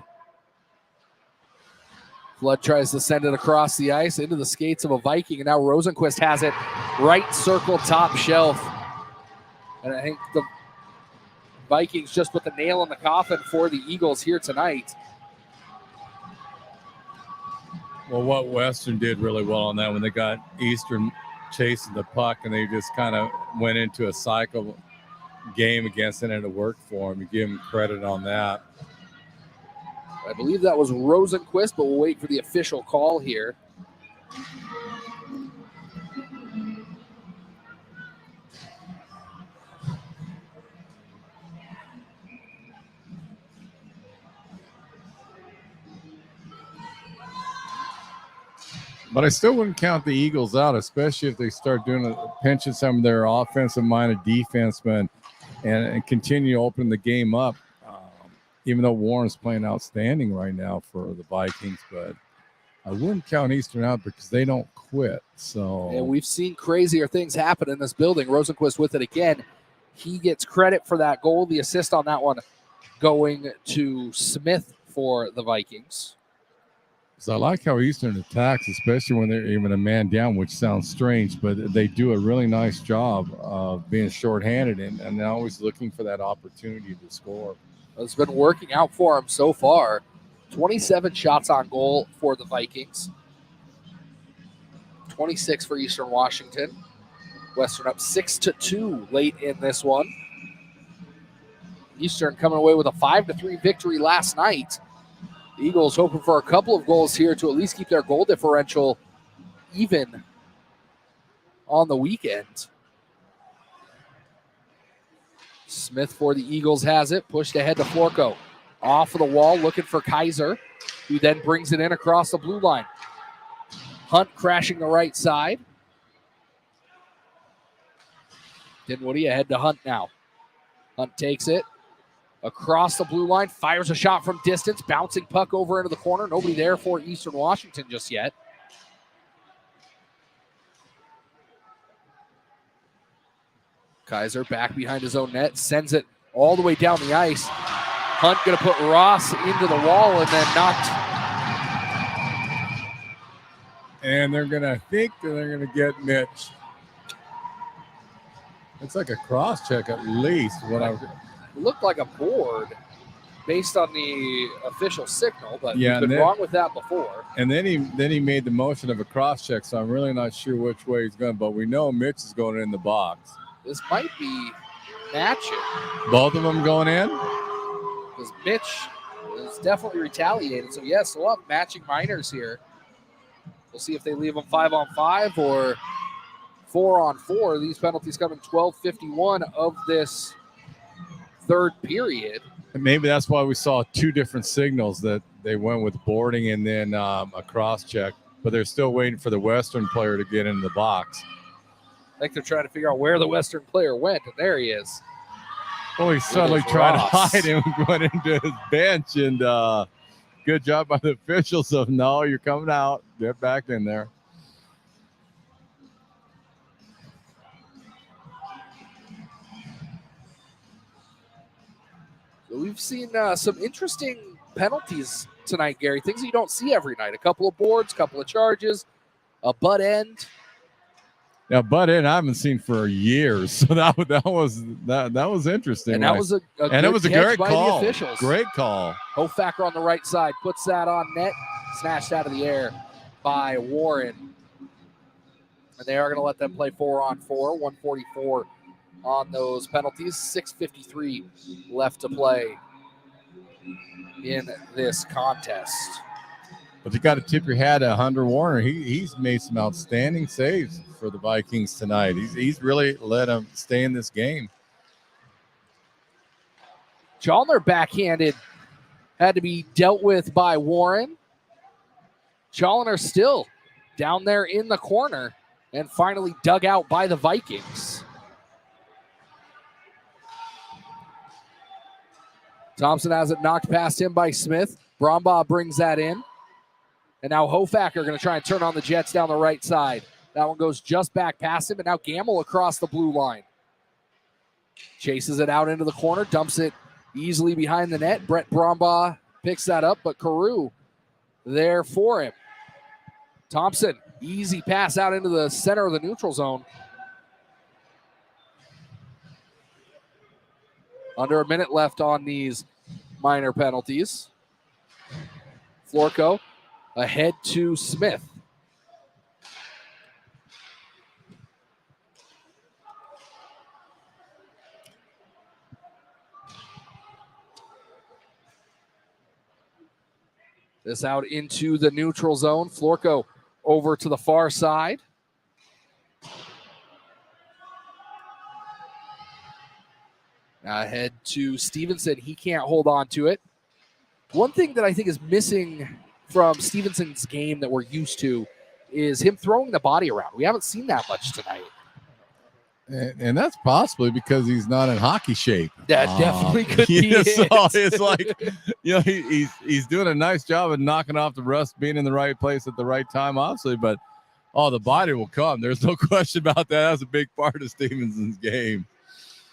Flood tries to send it across the ice into the skates of a Viking, and now Rosenquist has it right circle top shelf. And I think the Vikings just put the nail in the coffin for the Eagles here tonight. Well, what Western did really well on that when they got Eastern chasing the puck, and they just kind of went into a cycle game against it, and it worked for them. You give them credit on that. I believe that was Rosenquist, but we'll wait for the official call here. But I still wouldn't count the Eagles out, especially if they start pinching some of their offensive-minded defensemen and continue to open the game up. Even though Warren's playing outstanding right now for the Vikings, but I wouldn't count Eastern out because they don't quit. So, and we've seen crazier things happen in this building. Rosenquist with it again. He gets credit for that goal. The assist on that one going to Smith for the Vikings. So I like how Eastern attacks, especially when they're even a man down, which sounds strange, but they do a really nice job of being shorthanded and always looking for that opportunity to score. It's been working out for him so far. 27 shots on goal for the Vikings. 26 for Eastern Washington. Western up 6-2 late in this one. Eastern coming away with a 5-3 victory last night. The Eagles hoping for a couple of goals here to at least keep their goal differential even on the weekend. Smith for the Eagles has it, pushed ahead to Florco. Off of the wall, looking for Kaiser, who then brings it in across the blue line. Hunt crashing the right side. Dinwiddie ahead to Hunt now. Hunt takes it across the blue line, fires a shot from distance, bouncing puck over into the corner. Nobody there for Eastern Washington just yet. Kaiser back behind his own net, sends it all the way down the ice. Hunt going to put Ross into the wall and then knocked. And they're going to think that they're going to get Mitch. It's like a cross check at least. It looked like a board based on the official signal, but yeah, we've been wrong with that before. And then he made the motion of a cross check, so I'm really not sure which way he's going, but we know Mitch is going in the box. This might be matching. Both of them going in? Because Mitch is definitely retaliated. So, yes, we'll have matching minors here. We'll see if they leave them 5-on-5 or 4-on-4. These penalties come in 12:51 of this third period. And maybe that's why we saw two different signals, that they went with boarding and then a cross check, but they're still waiting for the Western player to get into the box. I think they're trying to figure out where the Western player went, and there he is. Oh, he suddenly tried to hide him and went into his bench, and good job by the officials of, no, you're coming out. Get back in there. So we've seen some interesting penalties tonight, Gary. Things that you don't see every night. A couple of boards, a couple of charges, a butt end. Yeah, butt end I haven't seen for years, so that was interesting. And that was a and it was a great call. The officials. Great call. Hofacker on the right side puts that on net, snatched out of the air by Warren. And they are going to let them play 4-on-4, 144 on those penalties. 6:53 left to play in this contest. But you got to tip your hat at Hunter Warner. He's made some outstanding saves for the Vikings tonight. He's really let them stay in this game. Chalner backhanded, had to be dealt with by Warren. Chalner still down there in the corner and finally dug out by the Vikings. Thompson has it knocked past him by Smith. Brombaugh brings that in. And now Hofacker going to try and turn on the Jets down the right side. That one goes just back past him, and now Gamble across the blue line. Chases it out into the corner, dumps it easily behind the net. Brett Brombaugh picks that up, but Carew there for him. Thompson, easy pass out into the center of the neutral zone. Under a minute left on these minor penalties. Florco ahead to Smith. This out into the neutral zone. Florco over to the far side. Ahead to Stevenson. He can't hold on to it. One thing that I think is missing from Stevenson's game that we're used to is him throwing the body around. We haven't seen that much tonight. And that's possibly because he's not in hockey shape. That definitely could be it. So it's like, he's doing a nice job of knocking off the rust, being in the right place at the right time, obviously, but the body will come. There's no question about that. That's a big part of Stevenson's game.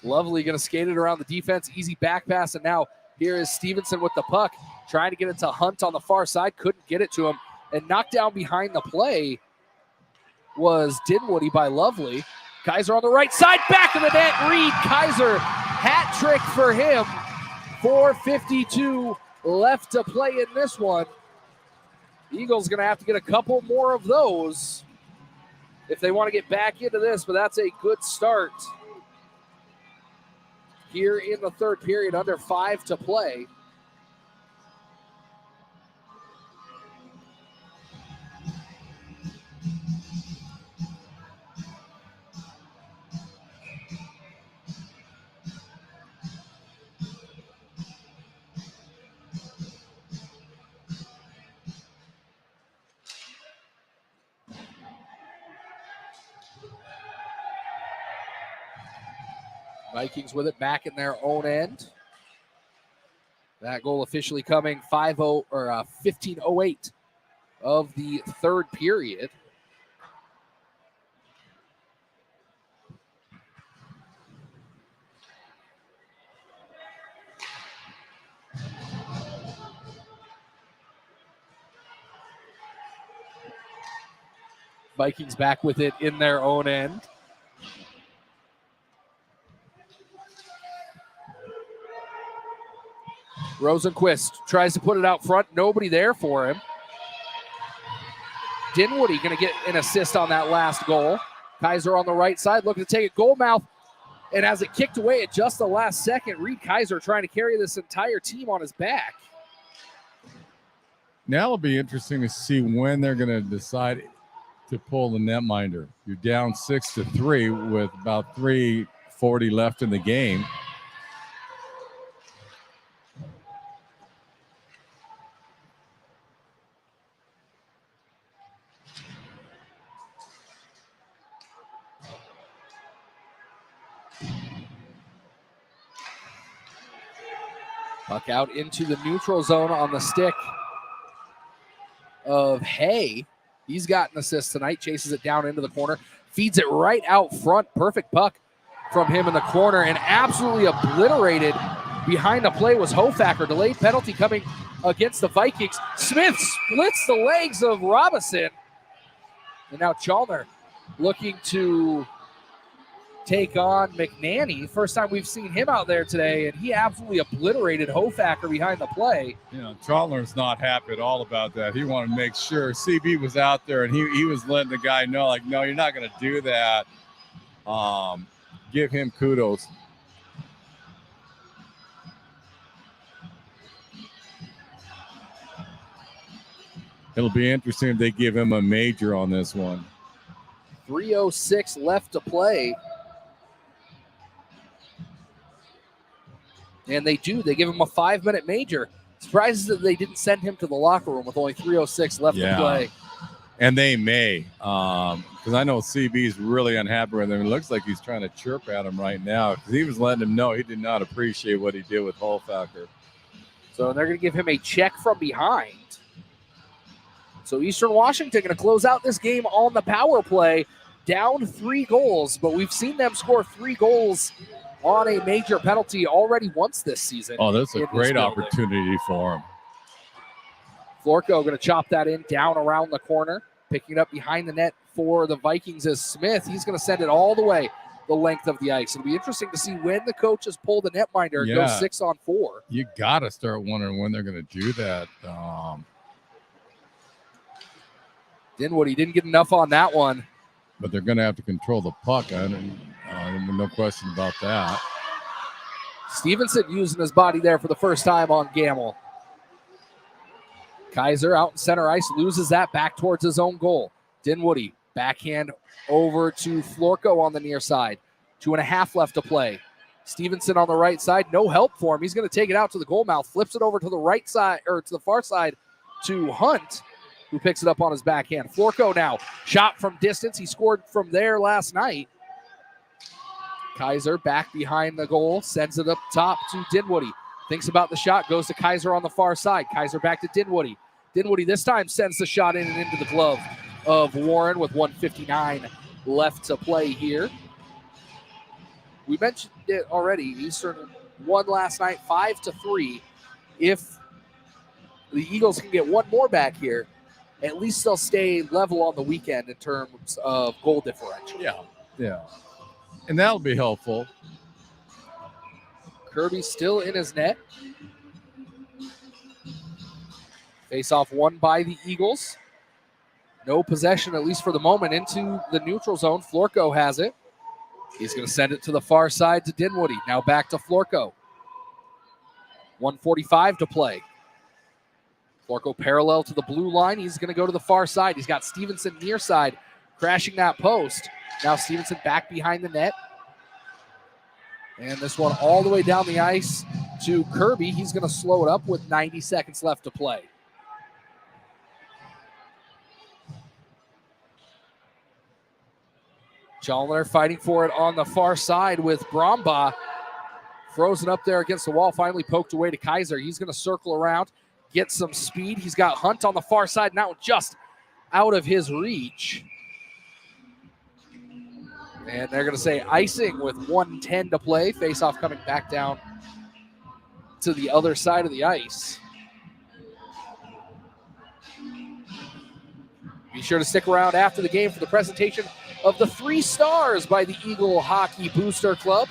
Lovely going to skate it around the defense. Easy back pass, and now here is Stevenson with the puck, trying to get it to Hunt on the far side. Couldn't get it to him. And knocked down behind the play was Dinwiddie by Lovely. Kaiser on the right side, back of the net. Reed Kaiser, hat trick for him. 4:52 left to play in this one. Eagles going to have to get a couple more of those if they want to get back into this, but that's a good start here in the third period, under 5 to play. Vikings with it back in their own end. That goal officially coming 5-0 or 15:08 of the third period. Vikings back with it in their own end. Rosenquist tries to put it out front. Nobody there for him. Dinwiddie going to get an assist on that last goal. Kaiser on the right side looking to take it goalmouth and has it kicked away at just the last second. Reed Kaiser trying to carry this entire team on his back. Now it'll be interesting to see when they're going to decide to pull the netminder. You're down 6-3 with about 3:40 left in the game. Puck out into the neutral zone on the stick of Hay. He's got an assist tonight, chases it down into the corner, feeds it right out front. Perfect puck from him in the corner and absolutely obliterated. Behind the play was Hofacker. Delayed penalty coming against the Vikings. Smith splits the legs of Robinson. And now Chalner looking to take on McNanny. First time we've seen him out there today, and he absolutely obliterated Hofacker behind the play. You know, Chalner's not happy at all about that. He wanted to make sure CB was out there, and he was letting the guy know, like, no, you're not going to do that. Give him kudos. It'll be interesting if they give him a major on this one. 3:06 left to play. And they do. They give him a 5-minute major. Surprises that they didn't send him to the locker room with only 3:06 left to play. And they may, because I know CB's really unhappy with him. It looks like he's trying to chirp at him right now because he was letting him know he did not appreciate what he did with Hofacker. So they're going to give him a check from behind. So Eastern Washington going to close out this game on the power play, down 3 goals. But we've seen them score 3 goals on a major penalty already once this season. Oh, that's a great opportunity for him. Florko going to chop that in down around the corner. Picking it up behind the net for the Vikings is Smith. He's going to send it all the way the length of the ice. It'll be interesting to see when the coaches pull the netminder and go 6-on-4. You got to start wondering when they're going to do that. Dinwiddie didn't get enough on that one. But they're going to have to control the puck. No question about that. Stevenson using his body there for the first time on Gamble. Kaiser out in center ice, loses that back towards his own goal. Dinwiddie, backhand over to Florko on the near side. 2.5 left to play. Stevenson on the right side, no help for him. He's going to take it out to the goal mouth, flips it over to the right side, or to the far side to Hunt, who picks it up on his backhand. Florko now, shot from distance. He scored from there last night. Kaiser back behind the goal, sends it up top to Dinwiddie. Thinks about the shot, goes to Kaiser on the far side. Kaiser back to Dinwiddie. Dinwiddie this time sends the shot in and into the glove of Warren with 1:59 left to play here. We mentioned it already. Eastern won last night 5-3. If the Eagles can get one more back here, at least they'll stay level on the weekend in terms of goal differential. Yeah. And that'll be helpful. Kirby still in his net. Face-off won by the Eagles. No possession, at least for the moment, into the neutral zone. Florko has it. He's going to send it to the far side to Dinwiddie. Now back to Florco. 1:45 to play. Florco parallel to the blue line. He's going to go to the far side. He's got Stevenson near side, crashing that post. Now Stevenson back behind the net. And this one all the way down the ice to Kirby. He's going to slow it up with 90 seconds left to play. Challenger fighting for it on the far side with Brombaugh. Frozen up there against the wall, finally poked away to Kaiser. He's going to circle around, get some speed. He's got Hunt on the far side, now just out of his reach. And they're going to say icing with 1:10 to play. Face-off coming back down to the other side of the ice. Be sure to stick around after the game for the presentation of the 3 stars by the Eagle Hockey Booster Club.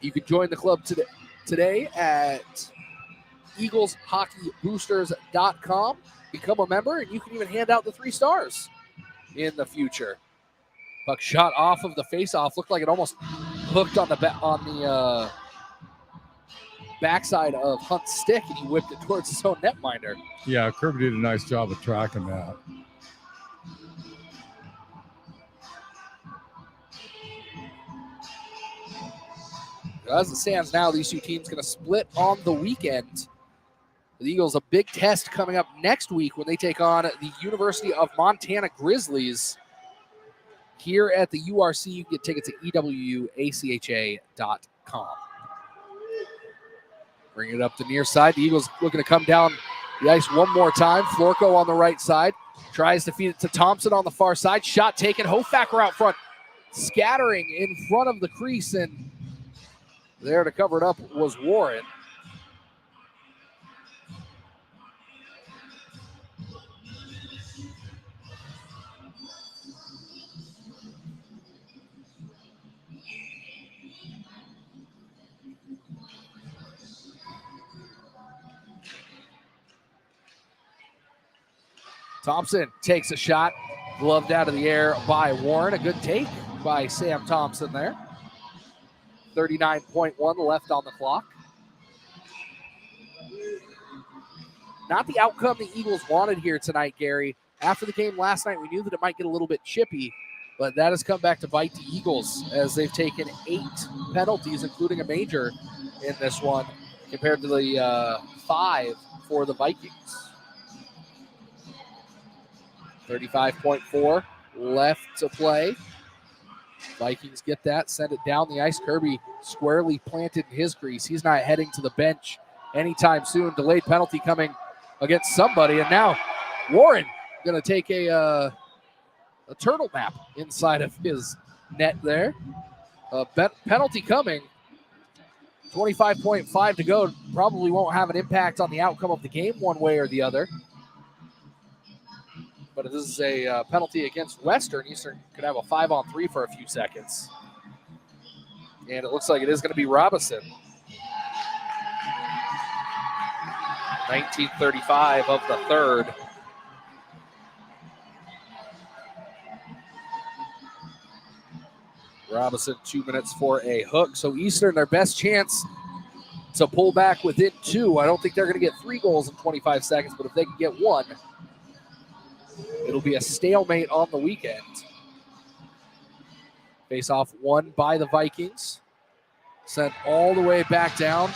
You can join the club today at eagleshockeyboosters.com. Become a member, and you can even hand out the 3 stars in the future. Puck shot off of the face-off. Looked like it almost hooked on the backside of Hunt's stick, and he whipped it towards his own netminder. Yeah, Kirby did a nice job of tracking that. As it stands now, these two teams going to split on the weekend. The Eagles, a big test coming up next week when they take on the University of Montana Grizzlies. Here at the URC, you can get tickets at ewwacha.com. Bring it up the near side. The Eagles looking to come down the ice one more time. Florco on the right side. Tries to feed it to Thompson on the far side. Shot taken. Hofacker out front. Scattering in front of the crease. And there to cover it up was Warren. Thompson takes a shot, gloved out of the air by Warren. A good take by Sam Thompson there. 39.1 left on the clock. Not the outcome the Eagles wanted here tonight, Gary. After the game last night, we knew that it might get a little bit chippy, but that has come back to bite the Eagles as they've taken 8 penalties, including a major in this one, compared to the 5 for the Vikings. 35.4 left to play. Vikings get that, send it down the ice. Kirby squarely planted in his crease. He's not heading to the bench anytime soon. Delayed penalty coming against somebody, and now Warren going to take a turtle nap inside of his net there. Penalty coming. 25.5 to go. Probably won't have an impact on the outcome of the game one way or the other. But this is a penalty against Western. Eastern could have a 5-on-3 for a few seconds. And it looks like it is going to be Robinson. 19:35 of the third. Robinson 2 minutes for a hook. So Eastern, their best chance to pull back within 2. I don't think they're going to get 3 goals in 25 seconds, but if they can get 1, it'll be a stalemate on the weekend. Face-off won by the Vikings. Sent all the way back down.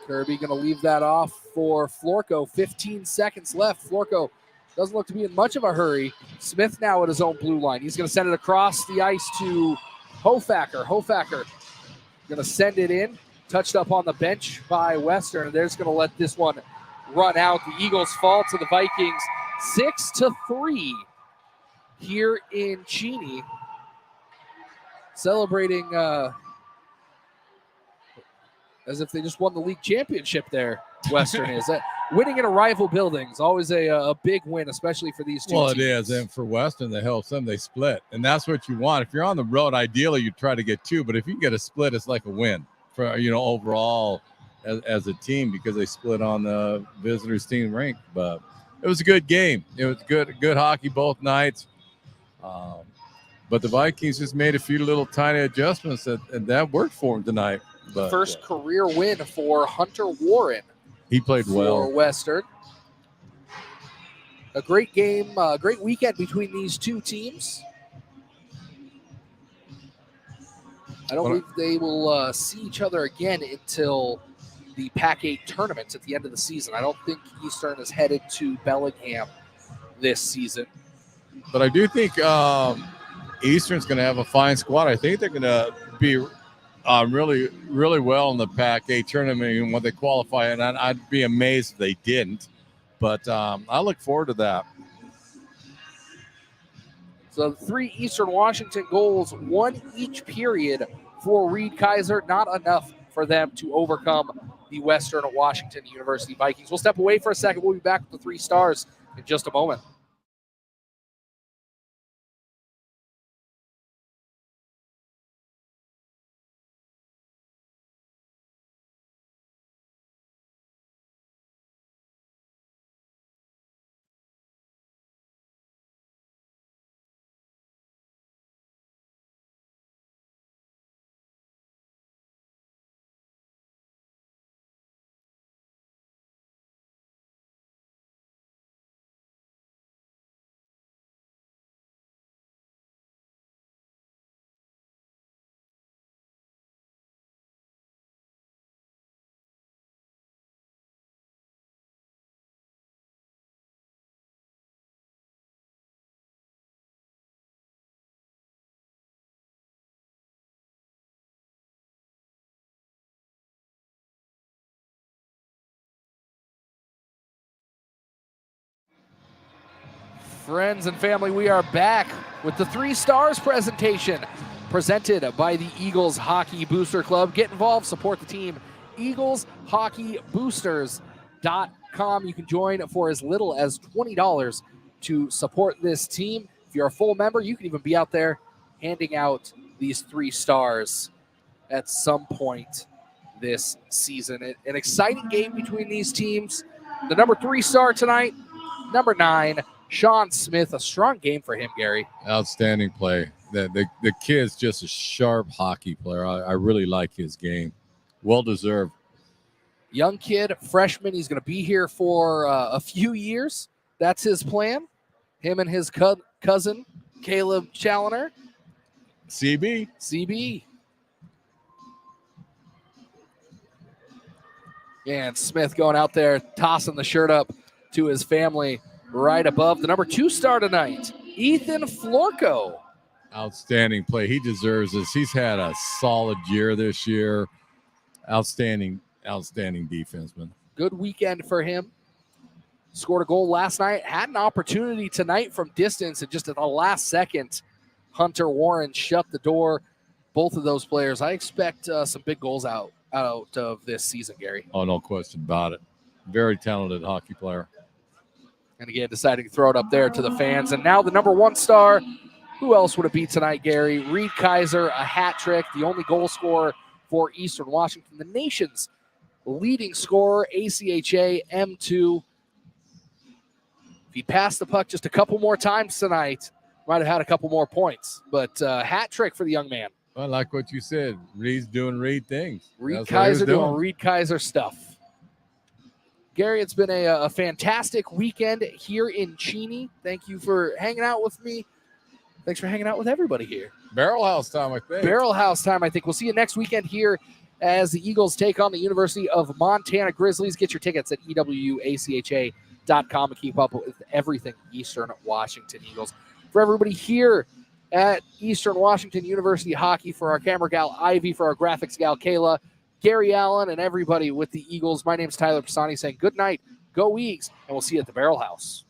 Kirby going to leave that off for Florco. 15 seconds left. Florco doesn't look to be in much of a hurry. Smith now at his own blue line. He's going to send it across the ice to Hofacker. Hofacker going to send it in. Touched up on the bench by Western. And they're just going to let this one run out. The Eagles fall to the Vikings 6-3 here in Cheney. Celebrating as if they just won the league championship there, Western is. Winning in a rival building is always a big win, especially for these two teams. It is. And for Western, that helps them. They split. And that's what you want. If you're on the road, ideally, you try to get 2. But if you get a split, it's like a win for, overall as a team because they split on the visitors team rink. But it was a good game. It was good hockey both nights. But the Vikings just made a few little tiny adjustments and that worked for them tonight. But, First career win for Hunter Warren. He played well for Western. A great game, great weekend between these two teams. I don't believe they will see each other again until the Pac-8 tournaments at the end of the season. I don't think Eastern is headed to Bellingham this season. But I do think Eastern's going to have a fine squad. I think they're going to be really, really well in the Pac-8 tournament and when they qualify. And I'd be amazed if they didn't. But I look forward to that. So 3 Eastern Washington goals, 1 each period for Reed Kaiser. Not enough for them to overcome the Western Washington University Vikings. We'll step away for a second. We'll be back with the 3 stars in just a moment. Friends and family, we are back with the 3 stars presentation presented by the Eagles Hockey Booster Club. Get involved, support the team. EaglesHockeyBoosters.com. You can join for as little as $20 to support this team. If you're a full member, you can even be out there handing out these 3 stars at some point this season. An exciting game between these teams. The number 3 star tonight, number 9, Sean Smith. A strong game for him, Gary. Outstanding play. The kid's just a sharp hockey player. I really like his game. Well deserved. Young kid, freshman. He's going to be here for a few years. That's his plan. Him and his cousin, Caleb Challoner. CB. And Smith going out there, tossing the shirt up to his family right above. The number 2 star tonight, Ethan Florco. Outstanding play. He deserves this. He's had a solid year this year. Outstanding defenseman. Good weekend for him. Scored a goal last night. Had an opportunity tonight from distance, and just at the last second, Hunter Warren shut the door. Both of those players, I expect some big goals out of this season, Gary. Oh, no question about it. Very talented hockey player. And again, deciding to throw it up there to the fans. And now the number 1 star. Who else would it be tonight, Gary? Reed Kaiser, a hat trick, the only goal scorer for Eastern Washington, the nation's leading scorer, ACHA M2. If he passed the puck just a couple more times tonight, might have had a couple more points. But hat trick for the young man. I like what you said. Reed's doing Reed things. Reed Kaiser doing Reed Kaiser stuff. Gary, it's been a fantastic weekend here in Cheney. Thank you for hanging out with me. Thanks for hanging out with everybody here. Barrel House time, I think. Barrel House time, I think. We'll see you next weekend here as the Eagles take on the University of Montana Grizzlies. Get your tickets at EWACHA.com and keep up with everything Eastern Washington Eagles. For everybody here at Eastern Washington University Hockey, for our camera gal Ivy, for our graphics gal Kayla, Gary Allen, and everybody with the Eagles, my name's Tyler Pisani saying good night, go Eags, and we'll see you at the Barrel House.